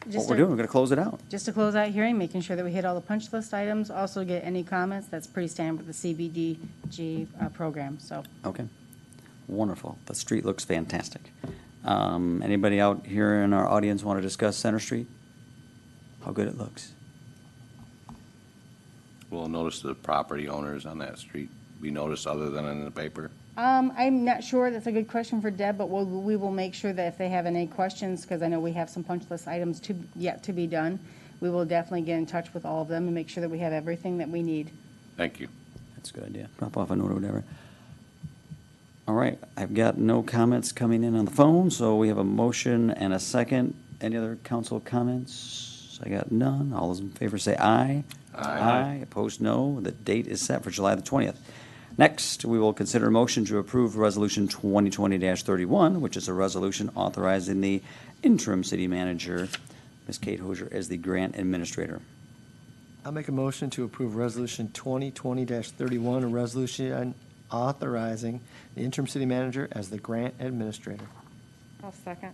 what we're doing. We're going to close it out. Just to close out hearing, making sure that we hit all the punch list items, also get any comments. That's pretty standard with the CBDG program, so. Okay, wonderful. The street looks fantastic. Anybody out here in our audience want to discuss Center Street? How good it looks? We'll notice the property owners on that street be noticed other than in the paper. I'm not sure. That's a good question for Deb, but we will make sure that if they have any questions, because I know we have some punch list items yet to be done, we will definitely get in touch with all of them and make sure that we have everything that we need. Thank you. That's a good idea. Drop off a note or whatever. All right, I've got no comments coming in on the phone, so we have a motion and a second. Any other council comments? I got none. All those in favor say aye. Aye. Opposed, no. The date is set for July the 20th. Next, we will consider a motion to approve Resolution 2020-31, which is a resolution authorizing the interim city manager, Ms. Kate Hosier, as the grant administrator. I'll make a motion to approve Resolution 2020-31, a resolution authorizing the interim city manager as the grant administrator. I'll second.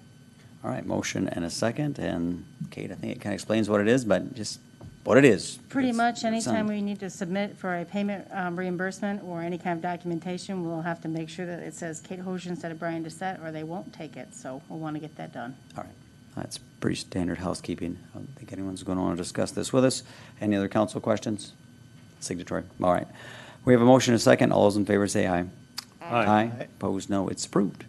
All right, motion and a second. And Kate, I think it kind of explains what it is, but just what it is. Pretty It's- much it's anytime on. we need to submit for a payment reimbursement or any kind of documentation, we'll have to make sure that it says Kate Hosier instead of Brian Doucette, or they won't take it. So we'll want to get that done. All right. That's pretty standard housekeeping. I don't think anyone's going to want to discuss this with us. Any other council questions? Signatory. All right. We have a motion and a second. All those in favor say aye. Aye. Opposed, no. It's approved.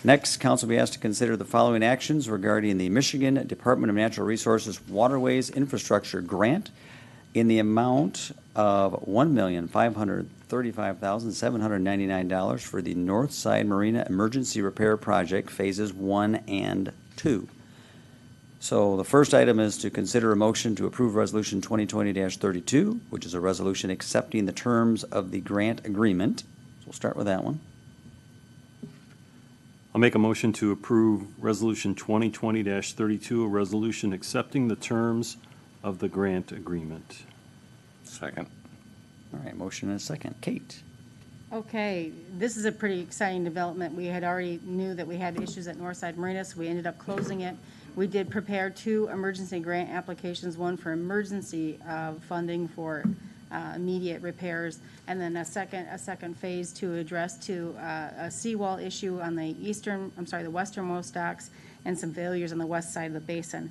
Next, council will be asked to consider the following actions regarding the Michigan Department of Natural Resources Waterways Infrastructure Grant in the amount of $1,535,799 for the North Side Marina Emergency Repair Project, Phases 1 and 2. So the first item is to consider a motion to approve Resolution 2020-32, which is a resolution accepting the terms of the grant agreement. So we'll start with that one. I'll make a motion to approve Resolution 2020-32, a resolution accepting the terms of the grant agreement. Second. All right, motion and a second. Kate? Okay, this is a pretty exciting development. We had already knew that we had issues at Northside Marina, so we ended up closing it. We did prepare 2 emergency grant applications, one for emergency funding for immediate repairs, and then a second phase to address a seawall issue on the the westernmost docks, and some failures on the west side of the basin.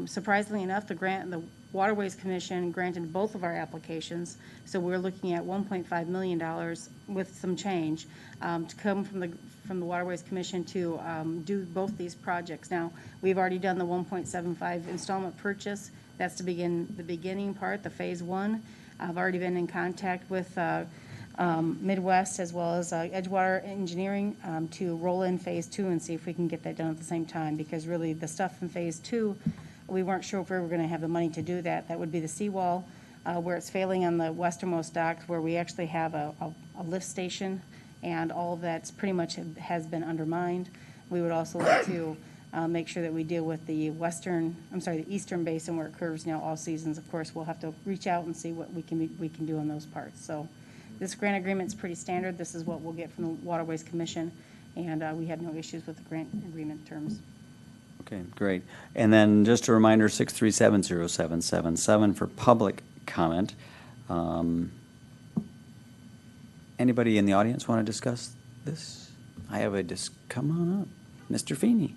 Surprisingly enough, the Waterways Commission granted both of our applications, so we're looking at $1.5 million with some change to come from the Waterways Commission to do both these projects. Now, we've already done the 1.75 installment purchase. That's to begin the beginning part, the phase one. I've already been in contact with Midwest as well as Edgewater Engineering to roll in phase two and see if we can get that done at the same time, because really the stuff in phase two, we weren't sure if we were going to have the money to do that. That would be the seawall where it's failing on the westernmost dock, where we actually have a lift station, and all of that's pretty much has been undermined. We would also like to make sure that we deal with the the eastern basin where it curves now all seasons. Of course, we'll have to reach out and see what we can do on those parts. So this grant agreement is pretty standard. This is what we'll get from the Waterways Commission, and we have no issues with the grant agreement terms. Okay, great. And then just a reminder, 6370777 for public comment. Anybody in the audience want to discuss this? I have come on up. Mr. Feeney.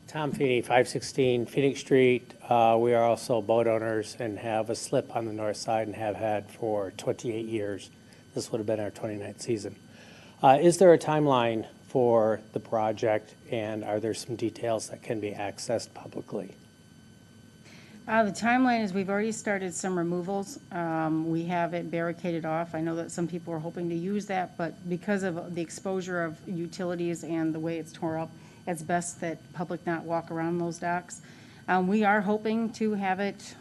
Tom Feeney, 516 Phoenix Street. We are also boat owners and have a slip on the north side and have had for 28 years. This would have been our 29th season. Is there a timeline for the project, and are there some details that can be accessed publicly? The timeline is we've already started some removals. We have it barricaded off. I know that some people are hoping to use that, but because of the exposure of utilities and the way it's tore up, it's best that public not walk around those docks. We are hoping to have it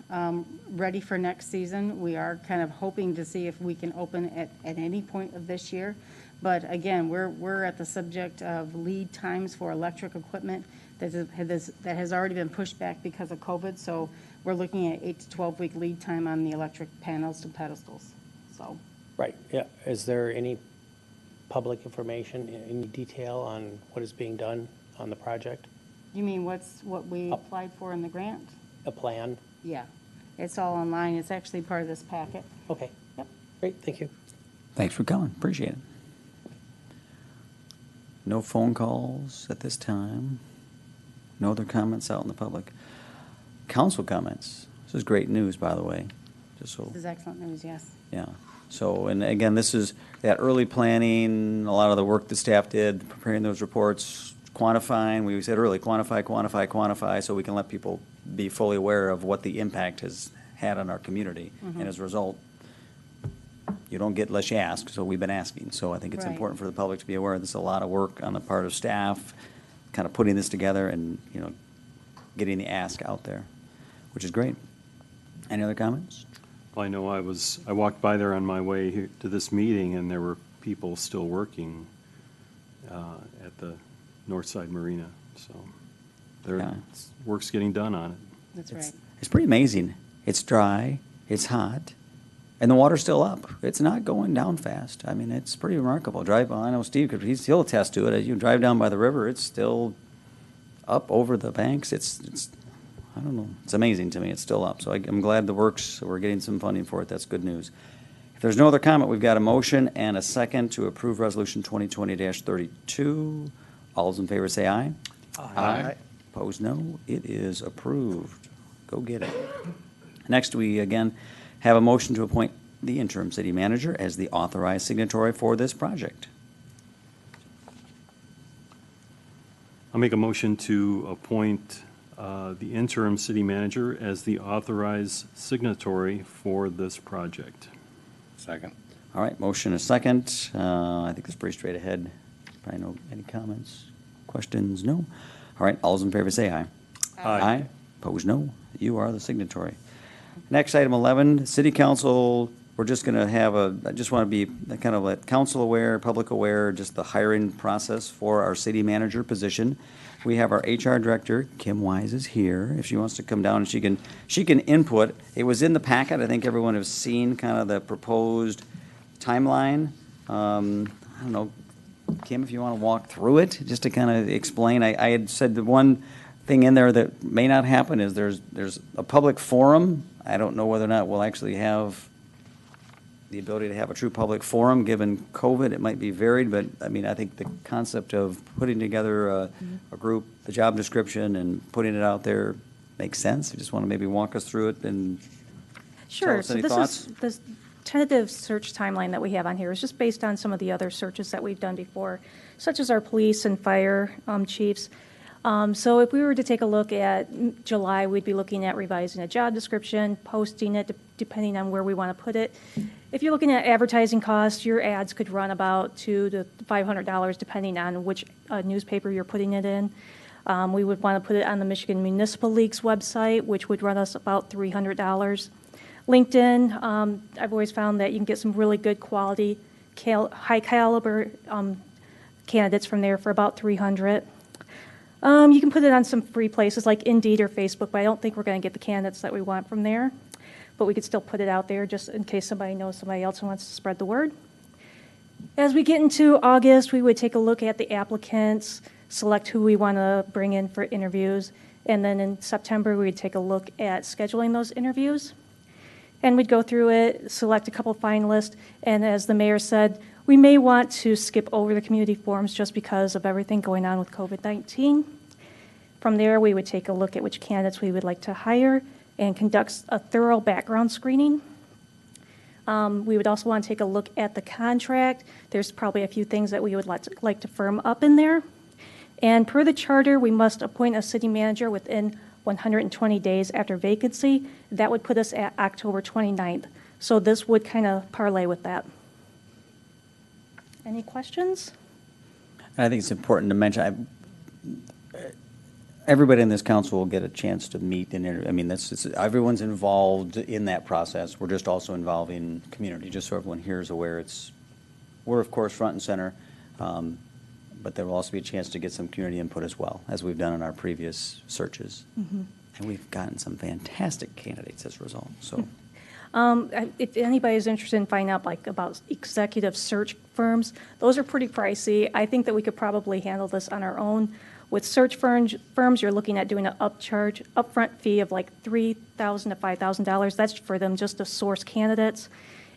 ready for next season. We are kind of hoping to see if we can open at any point of this year. But again, we're at the subject of lead times for electric equipment that has already been pushed back because of COVID. So we're looking at 8 to 12-week lead time on the electric panels to pedestals. So. Right, yeah. Is there any public information, any detail on what is being done on the project? You mean what we applied for in the grant? A plan? Yeah, it's all online. It's actually part of this packet. Okay. Yep. Great, thank you. Thanks for coming. Appreciate it. No phone calls at this time. No other comments out in the public. Council comments. This is great news, by the way. Just so. This is excellent news, yes. Yeah. So, and again, this is that early planning, a lot of the work the staff did, preparing those reports, quantifying. We said early, quantify, so we can let people be fully aware of what the impact has had on our community. Mhm. And as a result, you don't get unless you ask, so we've been asking. So I think it's Right. important for the public to be aware. There's a lot of work on the part of staff, kind of putting this together and, getting the ask out there, which is great. Any other comments? Well, I know I walked by there on my way here to this meeting, and there were people still working at the Northside Marina. So work's getting done on it. That's right. It's pretty amazing. It's dry, it's hot, and the water's still up. It's not going down fast. I mean, it's pretty remarkable. I know Steve, because he'll attest to it. As you drive down by the river, it's still up over the banks. It's I don't know. It's amazing to me. It's still up. So I'm glad the works, we're getting some funding for it. That's good news. If there's no other comment, we've got a motion and a second to approve Resolution 2020-32. All those in favor say aye. Aye. Opposed, no. It is approved. Go get it. Next, we again have a motion to appoint the interim city manager as the authorized signatory for this project. I'll make a motion to appoint the interim city manager as the authorized signatory for this project. Second. All right, motion and a second. I think it's pretty straight ahead. Probably no any comments, questions? No. All right, all those in favor say aye. Aye. Opposed, no. You are the signatory. Next, item 11, City Council. We're just going to have I just want to be kind of let council aware, public aware, just the hiring process for our city manager position. We have our HR director, Kim Wise, is here. If she wants to come down, and she can input. It was in the packet. I think everyone has seen kind of the proposed timeline. I don't know, Kim, if you want to walk through it, just to kind of explain. I had said the one thing in there that may not happen is there's a public forum. I don't know whether or not we'll actually have the ability to have a true public forum, given COVID. It might be varied, but, I mean, I think the concept of putting together a group, the job description, and putting it out there makes sense. You just want to maybe walk us through it and tell Sure. us So any this thoughts? is, this tentative search timeline that we have on here is just based on some of the other searches that we've done before, such as our police and fire chiefs. So if we were to take a look at July, we'd be looking at revising a job description, posting it, depending on where we want to put it. If you're looking at advertising costs, your ads could run about $200 to $500, depending on which newspaper you're putting it in. We would want to put it on the Michigan Municipal League's website, which would run us about $300. LinkedIn, I've always found that you can get some really good quality, high caliber candidates from there for about $300. You can put it on some free places like Indeed or Facebook, but I don't think we're going to get the candidates that we want from there. But we could still put it out there just in case somebody knows somebody else who wants to spread the word. As we get into August, we would take a look at the applicants, select who we want to bring in for interviews, and then in September, we'd take a look at scheduling those interviews. And we'd go through it, select a couple finalists, and as the mayor said, we may want to skip over the community forums just because of everything going on with COVID-19. From there, we would take a look at which candidates we would like to hire and conduct a thorough background screening. We would also want to take a look at the contract. There's probably a few things that we would like to firm up in there. And per the charter, we must appoint a city manager within 120 days after vacancy. That would put us at October 29th. So this would kind of parlay with that. Any questions? And I think it's important to mention, everybody in this council will get a chance to meet and I mean, everyone's involved in that process. We're just also involving community, just so everyone here is aware. We're of course front and center, but there will also be a chance to get some community input as well, as we've done in our previous searches. Mm-hmm. And we've gotten some fantastic candidates as a result, so. If anybody's interested in finding out about executive search firms, those are pretty pricey. I think that we could probably handle this on our own. With search firms, you're looking at doing an upfront fee of like $3,000 to $5,000. That's for them just to source candidates.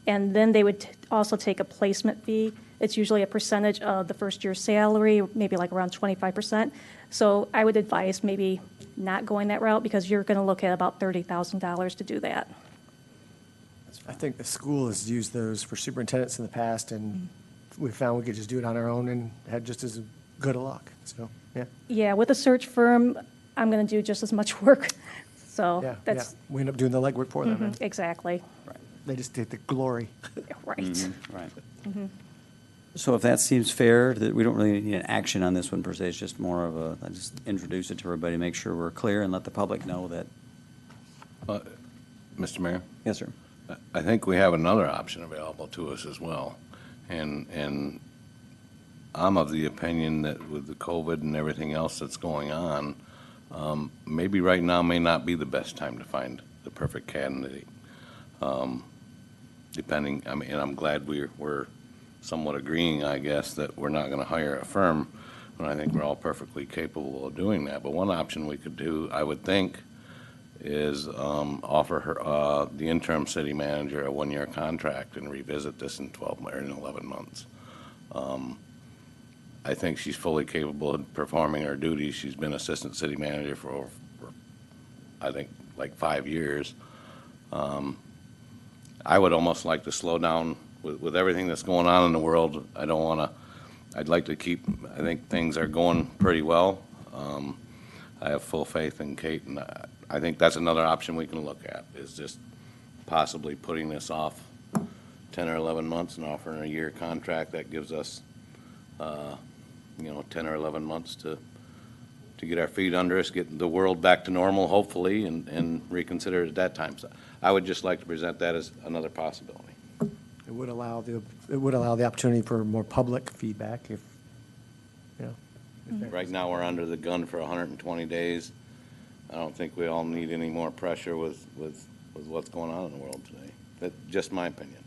And then they would also take a placement fee. It's usually a percentage of the first year's salary, maybe like around 25%. So I would advise maybe not going that route because you're going to look at about $30,000 to do that. I think the school has used those for superintendents in the past, and we found we could just do it on our own and had just as good a luck. So, yeah. Yeah, with a search firm, I'm going to do just as much work. So that's. Yeah. We end up doing the legwork for them. And exactly. Right. They just take the glory. Right. Mm-hmm. Right. Mm-hmm. So if that seems fair, that we don't really need an action on this one per se, it's just more of I just introduce it to everybody, make sure we're clear and let the public know that. Mr. Mayor? Yes, sir. I think we have another option available to us as well. And I'm of the opinion that with the COVID and everything else that's going on, maybe right now may not be the best time to find the perfect candidate. Depending, I mean, and I'm glad we're somewhat agreeing, I guess, that we're not going to hire a firm, and I think we're all perfectly capable of doing that. But one option we could do, I would think, is offer her, the interim city manager, a one-year contract and revisit this in 12 or in 11 months. I think she's fully capable of performing her duties. She's been assistant city manager for I think, like 5 years. I would almost like to slow down with everything that's going on in the world. I don't want to, I'd like to keep, I think things are going pretty well. I have full faith in Kate, and I think that's another option we can look at, is just possibly putting this off 10 or 11 months and offering a year contract. That gives us, 10 or 11 months to get our feet under us, get the world back to normal, hopefully, and reconsider it at that time. So I would just like to present that as another possibility. It would allow the opportunity for more public feedback if, Right now, we're under the gun for 120 days. I don't think we all need any more pressure with what's going on in the world today. That's just my opinion.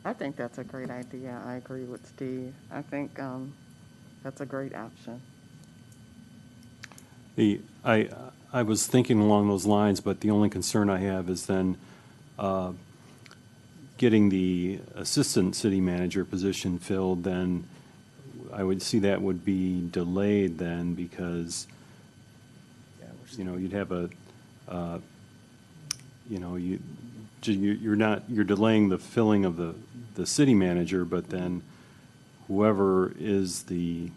I think that's a great idea. I agree with Steve. I think that's a great option. I was thinking along those lines, but the only concern I have is then getting the assistant city manager position filled, then I would see that would be delayed then because, you'd have you're delaying the filling of the city manager, but then whoever is the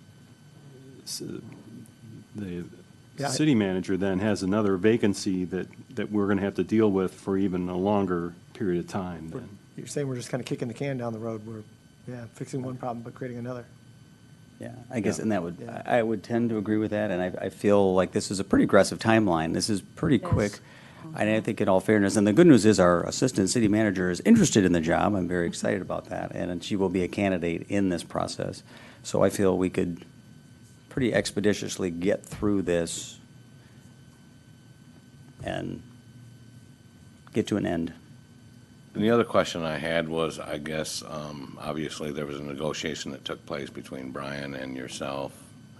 city manager then has another vacancy that we're going to have to deal with for even a longer period of time then. You're saying we're just kind of kicking the can down the road. We're, fixing one problem but creating another. Yeah, I guess, and that would, I would tend to agree with that, and I feel like this is a pretty aggressive timeline. This is pretty quick. And I think in all fairness, and the good news is our assistant city manager is interested in the job. I'm very excited about that, and she will be a candidate in this process. So I feel we could pretty expeditiously get through this and get to an end. And the other question I had was, I guess, obviously there was a negotiation that took place between Brian and yourself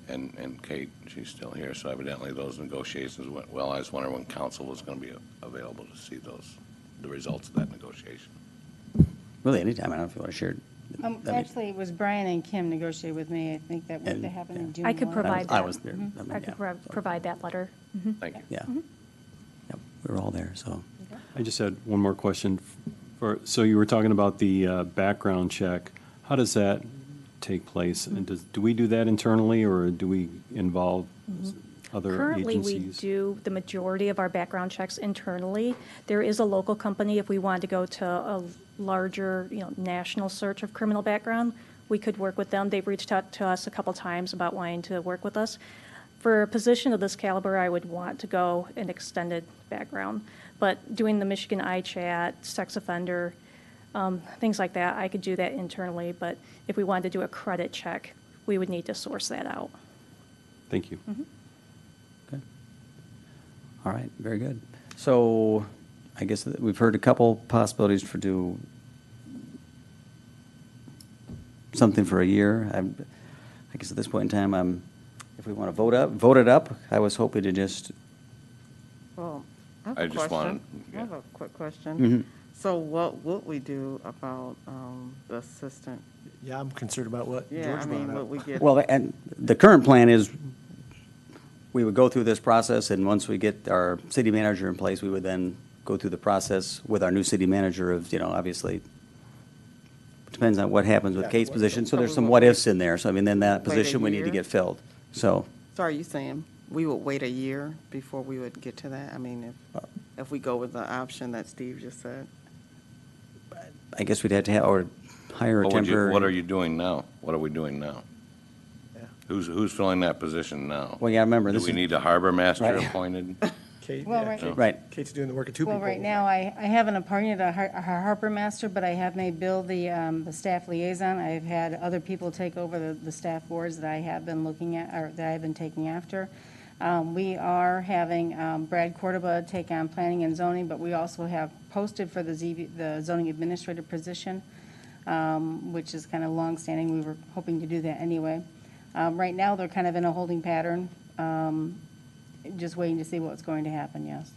and Kate. She's still here, so evidently those negotiations went well. I was wondering when council was going to be available to see the results of that negotiation. Really, anytime. I don't know if you want to share. Actually, it was Brian and Kim negotiated with me. I think that would happen in June. I could 1. provide that. I was there. I could provide that letter. Mhm. Thank you. Yeah. Yep, we were all there, so. I just had one more question. So you were talking about the background check. How does that take place? And do we do that internally, or do we involve other Currently, agencies? we do the majority of our background checks internally. There is a local company, if we wanted to go to a larger, national search of criminal background, we could work with them. They've reached out to us a couple times about wanting to work with us. For a position of this caliber, I would want to go an extended background. But doing the Michigan iChat, sex offender, things like that, I could do that internally. But if we wanted to do a credit check, we would need to source that out. Thank you. Okay. All right, very good. So I guess that we've heard a couple possibilities for do something for a year. I guess at this point in time, if we want to vote it up. I was hoping to just. Well, I have I a just question. wanted- I have a quick question. Mhm. So what would we do about the assistant? Yeah, I'm concerned about what Yeah, George I brought mean, up. what we get. Well, and the current plan is we would go through this process, and once we get our city manager in place, we would then go through the process with our new city manager of, obviously, depends on what happens with Kate's position. So there's some what-ifs in there. So, I mean, then that Wait a position we need to year? get filled. So, So are you saying we would wait a year before we would get to that? I mean, if we go with the option that Steve just said? I guess we'd have to have, or hire a temporary. What are you doing now? What are we doing now? Yeah. Who's filling that position now? Well, yeah, remember, Do this we is. need a harbor master Right. appointed? Kate, Well, yeah, right- Kate- Right. Kate's doing the work of two Well, people. right now, I haven't appointed a harbor master, but I have made Bill the staff liaison. I've had other people take over the staff boards that I have been looking at, or that I've been taking after. We are having Brad Cordoba take on planning and zoning, but we also have posted for the zoning administrator position, which is kind of longstanding. We were hoping to do that anyway. Right now, they're kind of in a holding pattern, just waiting to see what's going to happen, yes.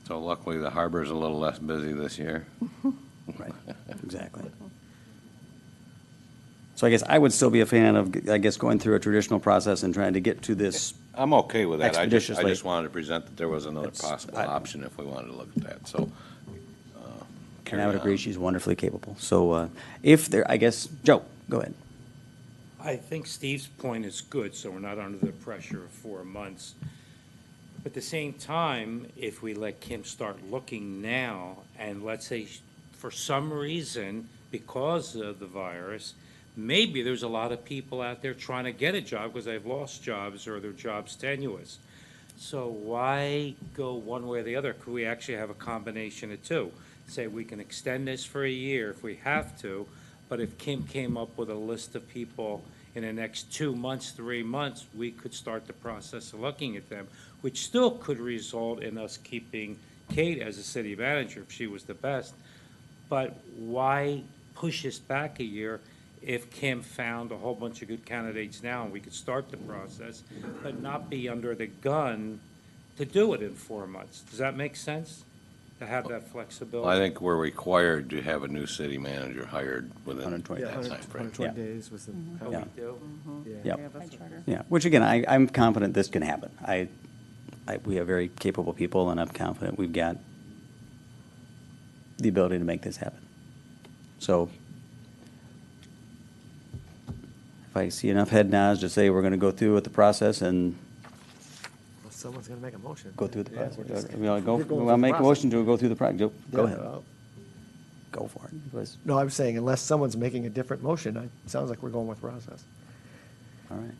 So luckily, the harbor's a little less busy this year. Right, exactly. So I guess I would still be a fan of, I guess, going through a traditional process and trying to get to this. I'm okay with that. I just Expeditiously. wanted to present that there was another It's- possible option if we wanted to look at that, so. And I would carry agree, on. she's wonderfully capable. So if there, I guess, Joe, go ahead. I think Steve's point is good, so we're not under the pressure of 4 months. But at the same time, if we let Kim start looking now, and let's say for some reason, because of the virus, maybe there's a lot of people out there trying to get a job because they've lost jobs or their job's tenuous. So why go one way or the other? Could we actually have a combination of two? Say we can extend this for a year if we have to, but if Kim came up with a list of people in the next 2 months, 3 months, we could start the process of looking at them, which still could result in us keeping Kate as a city manager if she was the best. But why push us back a year if Kim found a whole bunch of good candidates now, we could start the process, but not be under the gun to do it in 4 months. Does that make sense? To have that flexibility? I think we're required to have a new city manager hired within 120 that days. timeframe. 120 days was the. Oh, Yeah. we do? Yeah. By charter. Yeah, which again, I'm confident this can happen. We have very capable people, and I'm confident we've got the ability to make this happen. So if I see enough head nods to say we're going to go through with the process and Well, someone's gonna make a motion. go through the Yeah, process. we're We want to go, we're going we through want to the make a process. motion to go through the project. Go Yeah, ahead. well, Go for it. Because- No, I'm saying unless someone's making a different motion, it sounds like we're going with process. All right.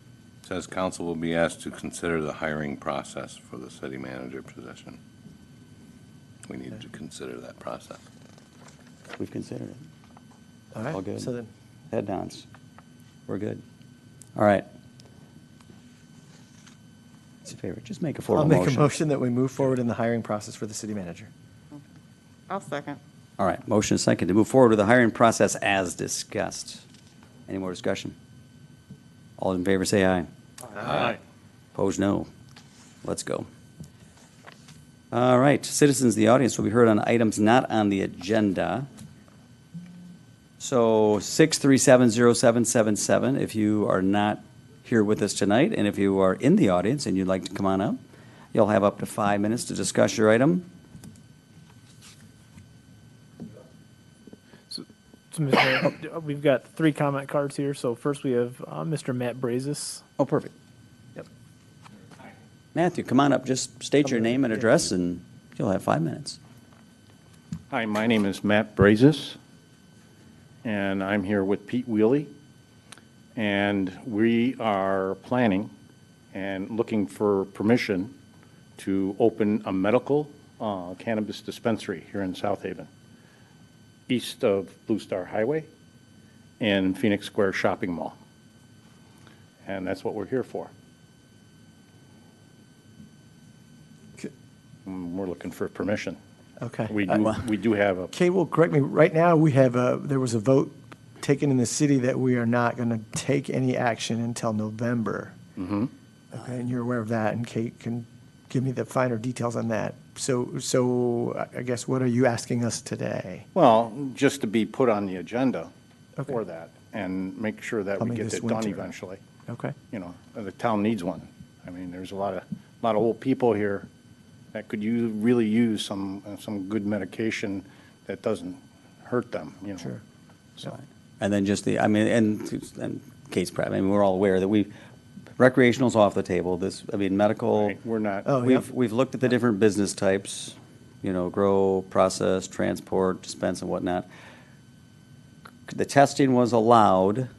Says council will be asked to consider the hiring process for the city manager position. We need to consider that process. We've considered it. All right. All good. So then, Head nods. We're good. All right. It's a favor. Just make a I'll formal make motion. a motion that we move forward in the hiring process for the city manager. I'll second. All right, motion is second to move forward with the hiring process as discussed. Any more discussion? All in favor, say aye. Aye. Opposed, no. Let's go. All right, citizens in the audience will be heard on items not on the agenda. So 6370777, if you are not here with us tonight, and if you are in the audience and you'd like to come on up, you'll have up to 5 minutes to discuss your item. So, Mr. Mayor, we've got 3 comment cards here. So first we have Mr. Matt Brazis. Oh, perfect. Yep. Matthew, come on up, just state your name and address, and you'll have 5 minutes. Hi, my name is Matt Brazis, and I'm here with Pete Wheely. And we are planning and looking for permission to open a medical cannabis dispensary here in South Haven, east of Blue Star Highway and Phoenix Square Shopping Mall. And that's what we're here for. We're looking for permission. Okay. We do have a, Okay, well, correct me, right now, we have there was a vote taken in the city that we are not going to take any action until November. mhm. Okay, and you're aware of that, and Kate can give me the finer details on that. So I guess what are you asking us today? Well, just to be put on the agenda Okay. for that and make sure that we Coming get this it done winter. eventually. Okay. You know, the town needs one. I mean, there's a lot of old people here that could really use some good medication that doesn't hurt them, you know. Sure. So, And then just and Kate's prep, I mean, we're all aware that recreational's off the table. Medical. we're not, Oh, We've looked at the different business types, grow, process, transport, dispense and whatnot. The testing was allowed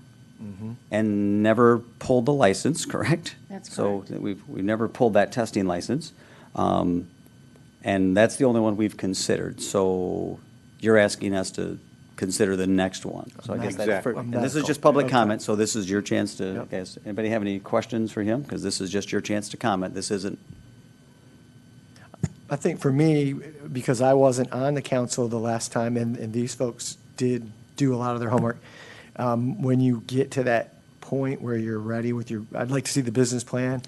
and never pulled the license, correct? That's So we've never pulled that testing license. And that's the only one we've considered. So you're asking us to consider the next one. So I guess that's, Exactly. and this is just public Okay. comment, so this is your chance to, Yep. guess, anybody have any questions for him? Because this is just your chance to comment. This isn't, I think for me, because I wasn't on the council the last time, and these folks did do a lot of their homework, when you get to that point where you're ready with I'd like to see the business plan,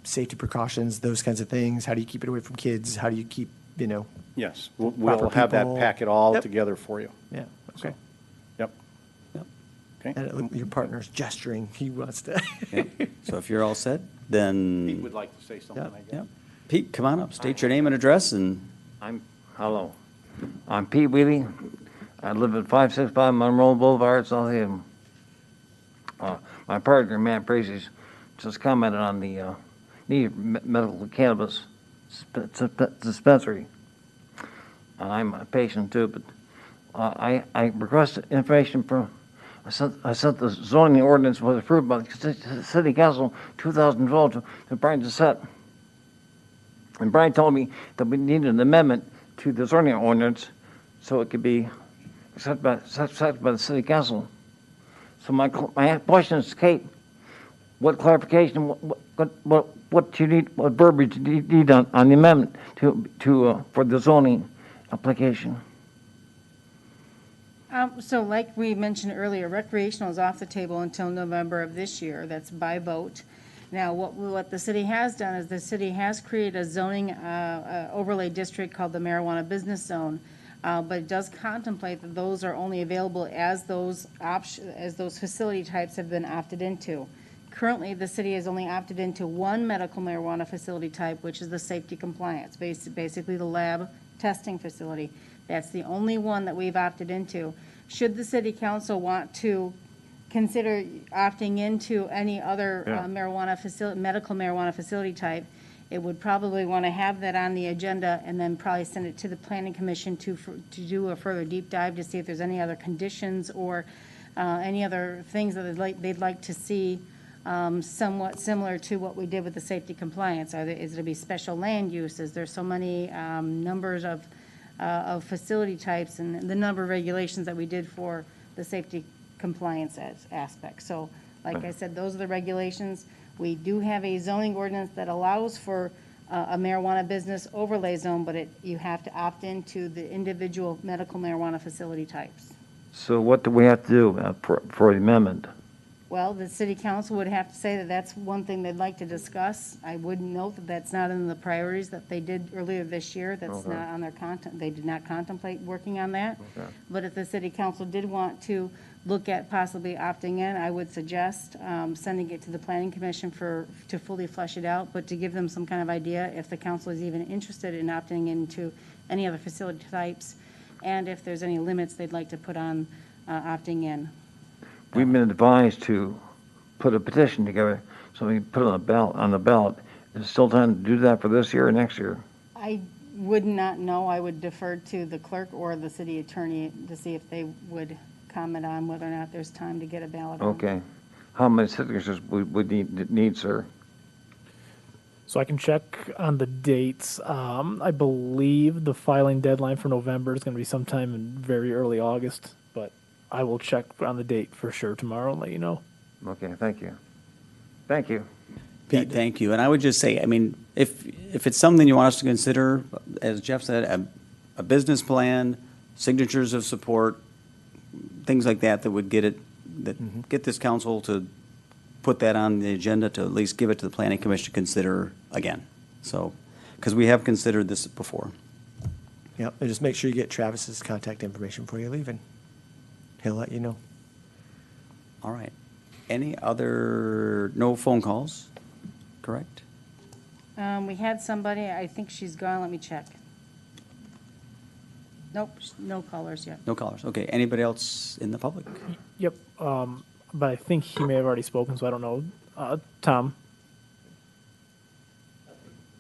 safety precautions, those kinds of things. How do you keep it away from kids? How do you keep, yes, Proper we'll have that people. packet all Yep. together for you. yeah, okay. Yep. Yep. Okay. And your partner's gesturing. He wants to. so if you're all set, then. Pete would like to say something, I guess. Yeah. Pete, come on up, state your name and address, and Hello. I'm Pete Wheely. I live at 565 Monroe Boulevard, South Haven. My partner, Matt Brazis, just commented on the need of medical cannabis dispensary. I'm a patient too, but I requested information from, I sent the zoning ordinance was approved by the City Council 2012 to Brian Dissett. And Brian told me that we needed an amendment to the zoning ordinance so it could be accepted by the City Council. So my question is, Kate, what clarification, what you need, what verbiage do you need on the amendment to for the zoning application? So like we mentioned earlier, recreational is off the table until November of this year. That's by vote. Now, what the city has done is the city has created a zoning overlay district called the marijuana business zone, but it does contemplate that those are only available as those facility types have been opted into. Currently, the city has only opted into one medical marijuana facility type, which is the safety compliance, basically the lab testing facility. That's the only one that we've opted into. Should the city council want to consider opting into any other medical marijuana facility type, it would probably want to have that on the agenda and then probably send it to the planning commission to do a further deep dive to see if there's any other conditions or any other things that they'd like to see somewhat similar to what we did with the safety compliance. Is it to be special land uses? There's so many numbers of facility types and the number of regulations that we did for the safety compliance aspect. So, like I said, those are the regulations. We do have a zoning ordinance that allows for a marijuana business overlay zone, but you have to opt into the individual medical marijuana facility types. So what do we have to do for the amendment? Well, the city council would have to say that that's one thing they'd like to discuss. I would note that that's not in the priorities that they did earlier this year. That's Okay. not on their content. They did not contemplate working on that. Okay. But if the city council did want to look at possibly opting in, I would suggest sending it to the planning commission to fully flesh it out, but to give them some kind of idea if the council is even interested in opting into any other facility types, and if there's any limits they'd like to put on opting in. We've been advised to put a petition together so we can put it on the ballot. Is it still time to do that for this year or next year? I would not know. I would defer to the clerk or the city attorney to see if they would comment on whether or not there's time to get a ballot on. Okay. How many signatures would need, sir? So I can check on the dates. I believe the filing deadline for November is going to be sometime in very early August, but I will check on the date for sure tomorrow and let you know. Okay, thank you. Thank you. Pete, thank you. And I would just say, I mean, if it's something you want us to consider, as Jeff said, a business plan, signatures of support, things like that would get this council to put that on the agenda, to at least give it to the planning commission to consider again. So, because we have considered this before. Yep, and just make sure you get Travis's contact information before you leave, and he'll let you know. All right. No phone calls, correct? We had somebody, I think she's gone, let me check. Nope, no callers yet. No callers. Okay. Anybody else in the public? Yep, but I think he may have already spoken, so I don't know. Tom?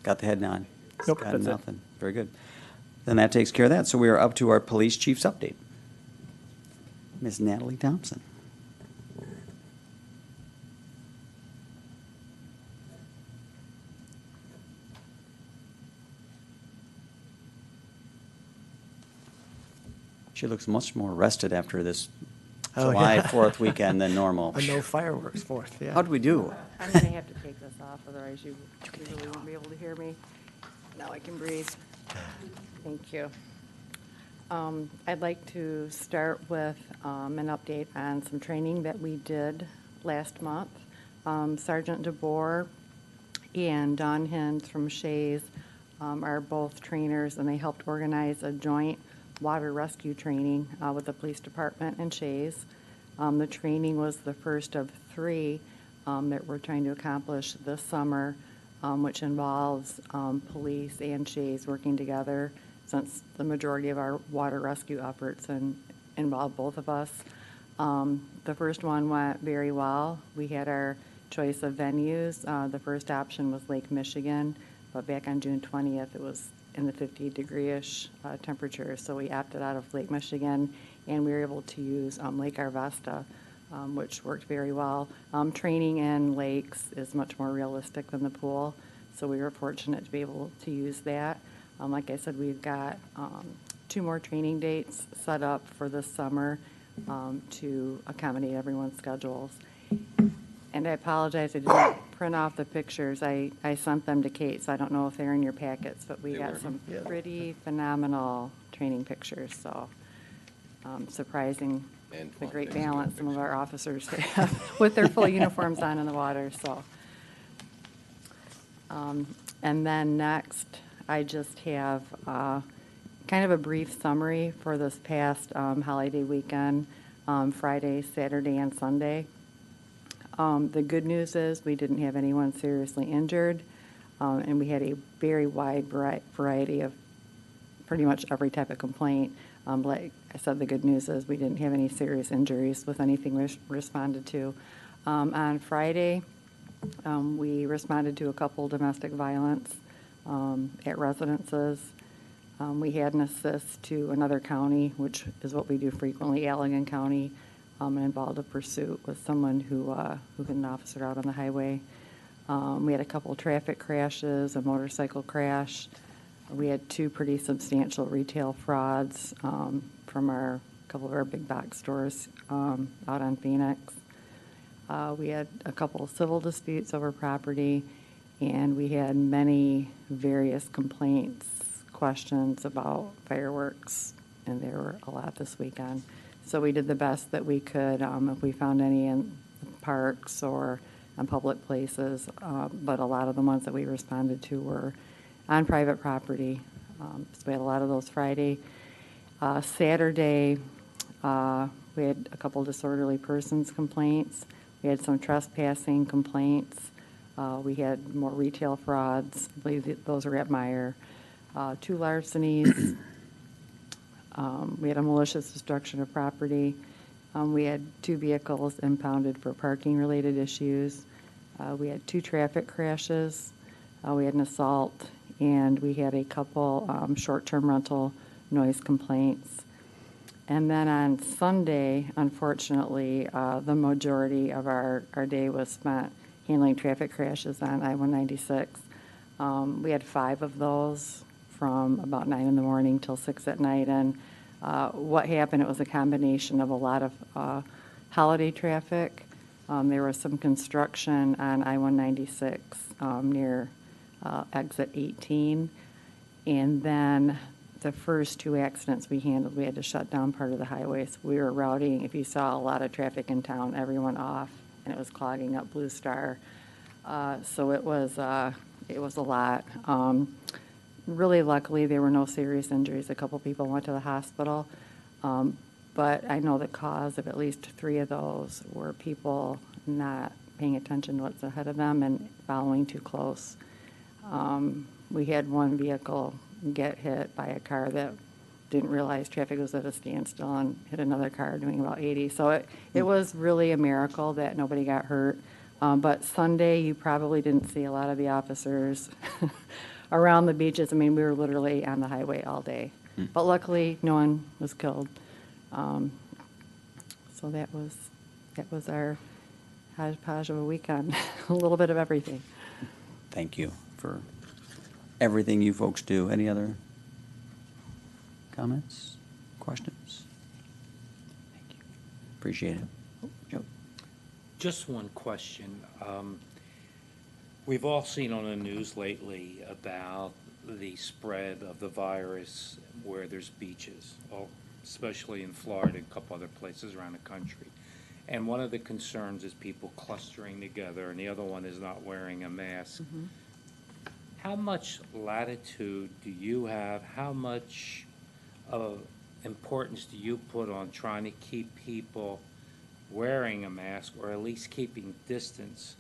Got the head nod. Nope, Got that's it. nothing. Very good. Then that takes care of that. So we are up to our police chief's update. Ms. Natalie Thompson. She looks much more rested after this Oh, July yeah. 4th weekend than normal. A no fireworks 4th, yeah. How'd we do? I'm going to have to take this off, otherwise you really won't be able to hear me. Now I can breathe. Thank you. I'd like to start with an update on some training that we did last month. Sergeant DeBoer and Don Hins from Shays are both trainers, and they helped organize a joint water rescue training with the police department and Shays. The training was the first of 3 that we're trying to accomplish this summer, which involves police and Shays working together, since the majority of our water rescue efforts involve both of us. The first one went very well. We had our choice of venues. The first option was Lake Michigan, but back on June 20th, it was in the 50-degree-ish temperature, so we opted out of Lake Michigan, and we were able to use Lake Arvesta, which worked very well. Training in lakes is much more realistic than the pool, so we were fortunate to be able to use that. Like I said, we've got 2 more training dates set up for this summer to accommodate everyone's schedules. And I apologize, I did not print off the pictures. I sent them to Kate, so I don't know if they're in your packets, but we got some pretty phenomenal training pictures, so surprising And the fun great Thanksgiving balance some of our officers have with their full uniforms on in the water, so. And then next, I just have kind of a brief summary for this past holiday weekend, Friday, Saturday, and Sunday. The good news is we didn't have anyone seriously injured, and we had a very wide variety of pretty much every type of complaint. Like I said, the good news is we didn't have any serious injuries with anything we responded to. On Friday, we responded to a couple domestic violence at residences. We had an assist to another county, which is what we do frequently, Allegan County, and involved a pursuit with someone who hit an officer out on the highway. We had a couple traffic crashes, a motorcycle crash. We had 2 pretty substantial retail frauds from a couple of our big box stores out on Phoenix. We had a couple of civil disputes over property, and we had many various complaints, questions about fireworks, and there were a lot this weekend. So we did the best that we could if we found any in parks or on public places, but a lot of the ones that we responded to were on private property. So we had a lot of those Friday. Saturday, we had a couple disorderly persons complaints. We had some trespassing complaints. We had more retail frauds. I believe those were at Meyer. 2 larcenies. We had a malicious destruction of property. We had 2 vehicles impounded for parking-related issues. We had 2 traffic crashes. We had an assault, and we had a couple short-term rental noise complaints. And then on Sunday, unfortunately, the majority of our day was spent handling traffic crashes on I-196. We had 5 of those from about 9 in the morning till 6 at night. And what happened, it was a combination of a lot of holiday traffic. There was some construction on I-196 near exit 18. And then the first 2 accidents we handled, we had to shut down part of the highway. So we were routing, if you saw a lot of traffic in town, everyone off, and it was clogging up Blue Star. So it was a lot. Really luckily, there were no serious injuries. A couple people went to the hospital. But I know the cause of at least 3 of those were people not paying attention to what's ahead of them and following too close. We had 1 vehicle get hit by a car that didn't realize traffic was at a standstill and hit another car doing about 80. So it was really a miracle that nobody got hurt. But Sunday, you probably didn't see a lot of the officers around the beaches. I mean, we were literally on the highway all day. But luckily, no one was killed. So that was our hodgepodge of a weekend, a little bit of everything. Thank you for everything you folks do. Any other comments, questions? Thank you. Appreciate it. Joe. Just one question. We've all seen on the news lately about the spread of the virus where there's beaches, especially in Florida and a couple other places around the country. And one of the concerns is people clustering together, and the other one is not wearing a mask. Mm-hmm. How much latitude do you have? How much importance do you put on trying to keep people wearing a mask, or at least keeping distance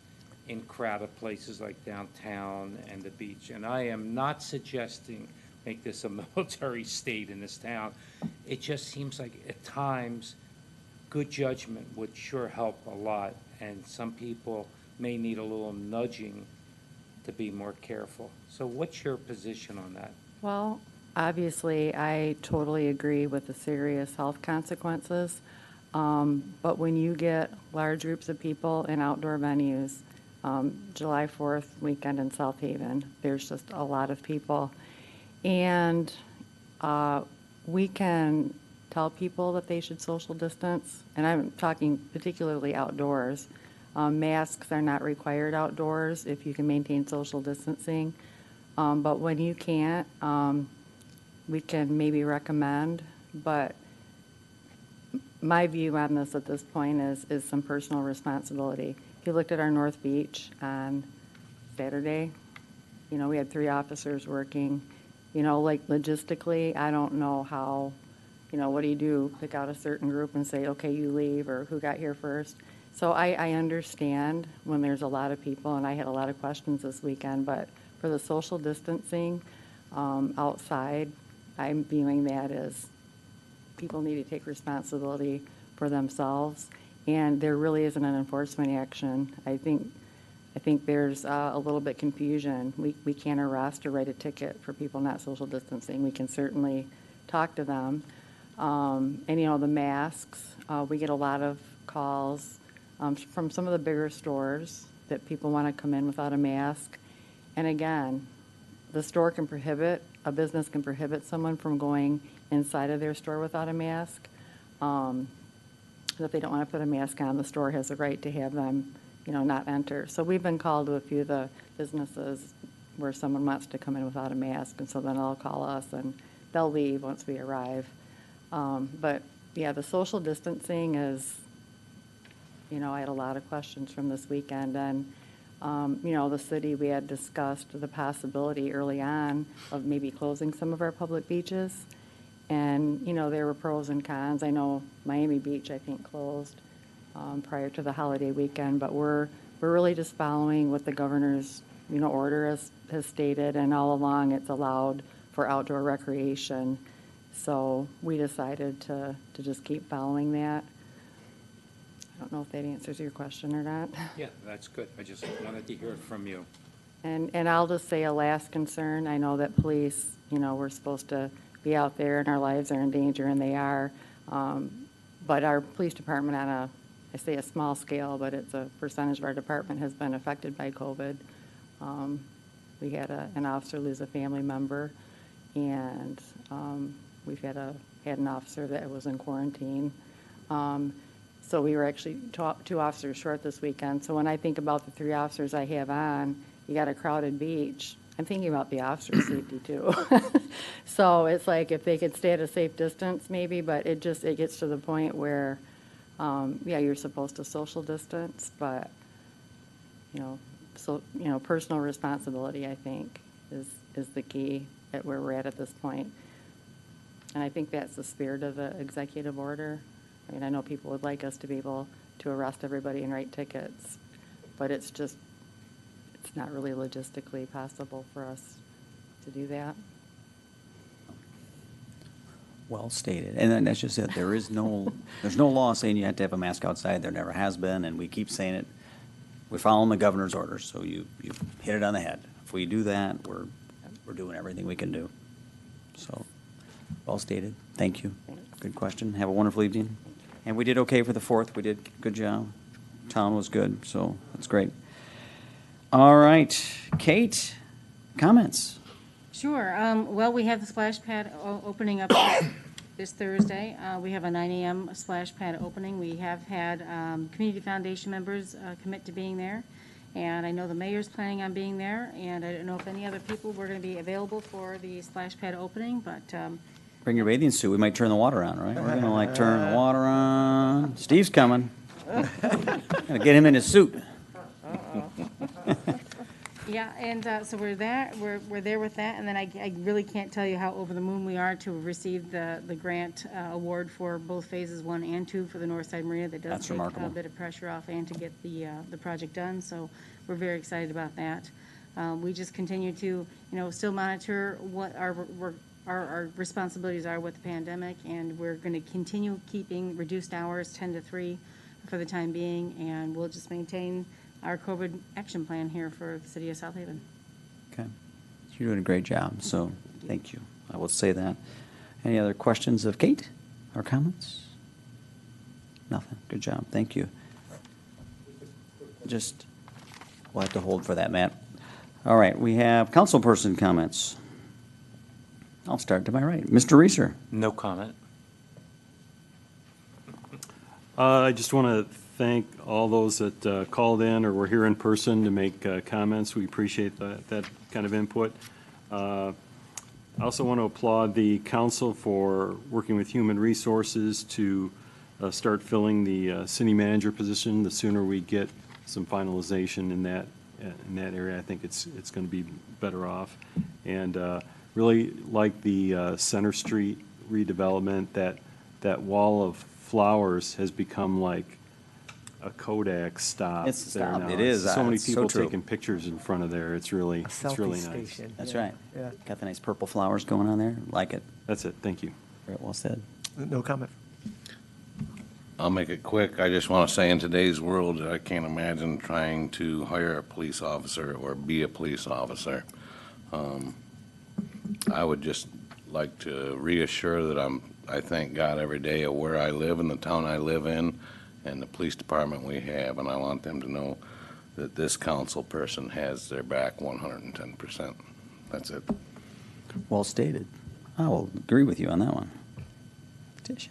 in crowded places like downtown and the beach? And I am not suggesting make this a military state in this town. It just seems like at times good judgment would sure help a lot, and some people may need a little nudging to be more careful. So what's your position on that? Well, obviously, I totally agree with the serious health consequences. But when you get large groups of people in outdoor venues, July 4th weekend in South Haven, there's just a lot of people. And we can tell people that they should social distance, and I'm talking particularly outdoors. Masks are not required outdoors if you can maintain social distancing. But when you can't, we can maybe recommend, but my view on this at this point is some personal responsibility. If you looked at our North Beach on Saturday, you know, we had 3 officers working. You know, like logistically, I don't know how, you know, what do you do? Pick out a certain group and say, okay, you leave, or who got here first? So I understand when there's a lot of people, and I had a lot of questions this weekend, but for the social distancing outside, I'm viewing that as people need to take responsibility for themselves, and there really isn't an enforcement action. I think there's a little bit confusion. We can't arrest or write a ticket for people not social distancing. We can certainly talk to them. And, you know, the masks, we get a lot of calls from some of the bigger stores that people want to come in without a mask. And again, the store can prohibit, a business can prohibit someone from going inside of their store without a mask. If they don't want to put a mask on, the store has the right to have them, you know, not enter. So we've been called to a few of the businesses where someone wants to come in without a mask, and so then they'll call us and they'll leave once we arrive. But yeah, the social distancing is, you know, I had a lot of questions from this weekend, and you know, the city, we had discussed the possibility early on of maybe closing some of our public beaches. And, you know, there were pros and cons. I know Miami Beach, I think, closed prior to the holiday weekend, but we're really just following what the governor's, you know, order has stated, and all along it's allowed for outdoor recreation. So we decided to just keep following that. I don't know if that answers your question or not. Yeah, that's good. I just wanted to hear it from you. And I'll just say a last concern. I know that police, you know, we're supposed to be out there and our lives are in danger, and they are. But our police department on I say a small scale, but it's a percentage of our department has been affected by COVID. We had an officer lose a family member, and we've had an officer that was in quarantine. So we were actually 2 officers short this weekend. So when I think about the 3 officers I have on, you got a crowded beach, I'm thinking about the officer's safety too. So it's like if they could stay at a safe distance maybe, but it gets to the point where, yeah, you're supposed to social distance, but, you know, personal responsibility, I think, is the key at where we're at this point. And I think that's the spirit of the executive order. I mean, I know people would like us to be able to arrest everybody and write tickets, but it's not really logistically possible for us to do that. Well stated. And then that's just it. There's no law saying you have to have a mask outside. There never has been, and we keep saying it. We're following the governor's orders, so you hit it on the head. If we do that, we're doing everything we can do. So, well stated. Thank you. Good question. Have a wonderful evening. And we did okay for the 4th. We did a good job. Town was good, so that's great. All right, Kate, comments? Sure. Well, we have the splash pad opening up this Thursday. We have a 9 a.m. splash pad opening. We have had Community Foundation members commit to being there, and I know the mayor's planning on being there, and I don't know if any other people were going to be available for the splash pad opening, but Bring your bathing suit. We might turn the water on, right? We're gonna turn the water on. Steve's coming. Gonna get him in his suit. yeah, and so we're there with that, and then I really can't tell you how over the moon we are to have received the grant award for both phases 1 and 2 for the Northside Marina. That does That's take remarkable. a bit of pressure off and to get the project done. So we're very excited about that. We just continue to, still monitor what our responsibilities are with the pandemic, and we're going to continue keeping reduced hours 10 to 3 for the time being, and we'll just maintain our COVID action plan here for the city of South Haven. Okay. You're doing a great job, so thank you. I will say that. Any other questions of Kate or comments? Nothing. Good job. Thank you. We'll have to hold for that, Matt. All right, we have councilperson comments. I'll start to my right. Mr. Reeser. No comment. I just want to thank all those that called in or were here in person to make comments. We appreciate that kind of input. I also want to applaud the council for working with Human Resources to start filling the city manager position. The sooner we get some finalization in that area, I think it's going to be better off. And really like the Center Street redevelopment, that wall of flowers has become like a Kodak stop. It's a there stop. now. It is. So many It's so people true. taking pictures in front of there. It's really nice. That's right. Yeah. Got the nice purple flowers going on there. Like it. That's it. Thank you. Very well said. No comment. I'll make it quick. I just want to say in today's world, I can't imagine trying to hire a police officer or be a police officer. I would just like to reassure that I thank God every day of where I live and the town I live in and the police department we have, and I want them to know that this council person has their back 110%. That's it. Well stated. I will agree with you on that one. Tisha.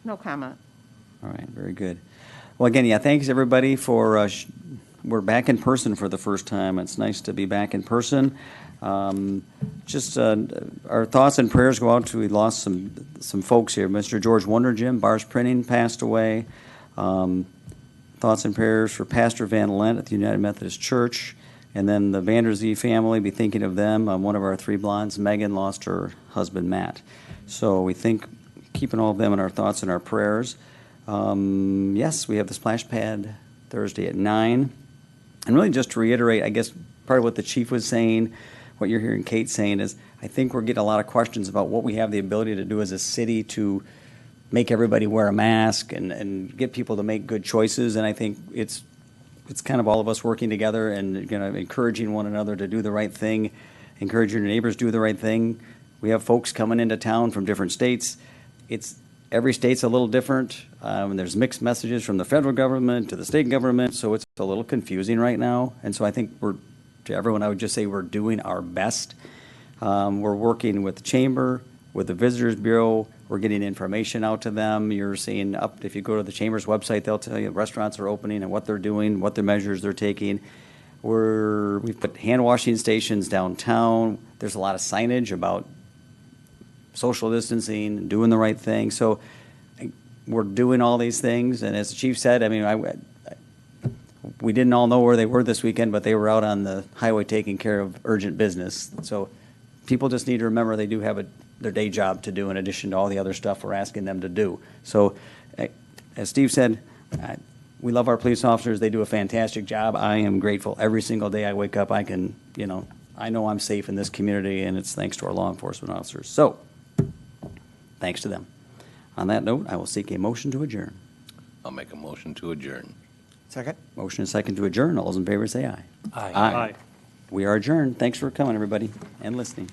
No comment. All right, very good. Well, again, yeah, thanks everybody for, we're back in person for the first time. It's nice to be back in person. Just our thoughts and prayers go out to, we lost some folks here. Mr. George Wondergym, Bars Printing, passed away. Thoughts and prayers for Pastor Van Lent at the United Methodist Church. And then the Vanderzee family, be thinking of them. One of our three blondes, Megan, lost her husband, Matt. So we think, keeping all of them in our thoughts and our prayers. Yes, we have the splash pad Thursday at 9. And really just to reiterate, I guess part of what the chief was saying, what you're hearing Kate saying is, I think we're getting a lot of questions about what we have the ability to do as a city to make everybody wear a mask and get people to make good choices. And I think it's kind of all of us working together and encouraging one another to do the right thing, encourage your neighbors to do the right thing. We have folks coming into town from different states. Every state's a little different. There's mixed messages from the federal government to the state government, so it's a little confusing right now. And so I think to everyone, I would just say we're doing our best. We're working with the chamber, with the Visitors Bureau. We're getting information out to them. You're seeing if you go to the chamber's website, they'll tell you restaurants are opening and what they're doing, what the measures they're taking. We've put hand washing stations downtown. There's a lot of signage about social distancing and doing the right thing. So we're doing all these things. And as the chief said, I mean, we didn't all know where they were this weekend, but they were out on the highway taking care of urgent business. So people just need to remember they do have their day job to do in addition to all the other stuff we're asking them to do. So as Steve said, we love our police officers. They do a fantastic job. I am grateful every single day I wake up. I know I'm safe in this community, and it's thanks to our law enforcement officers. So thanks to them. On that note, I will seek a motion to adjourn. I'll make a motion to adjourn. Second. Motion and second to adjourn. All those in favor say aye. Aye. Aye. We are adjourned. Thanks for coming, everybody, and listening.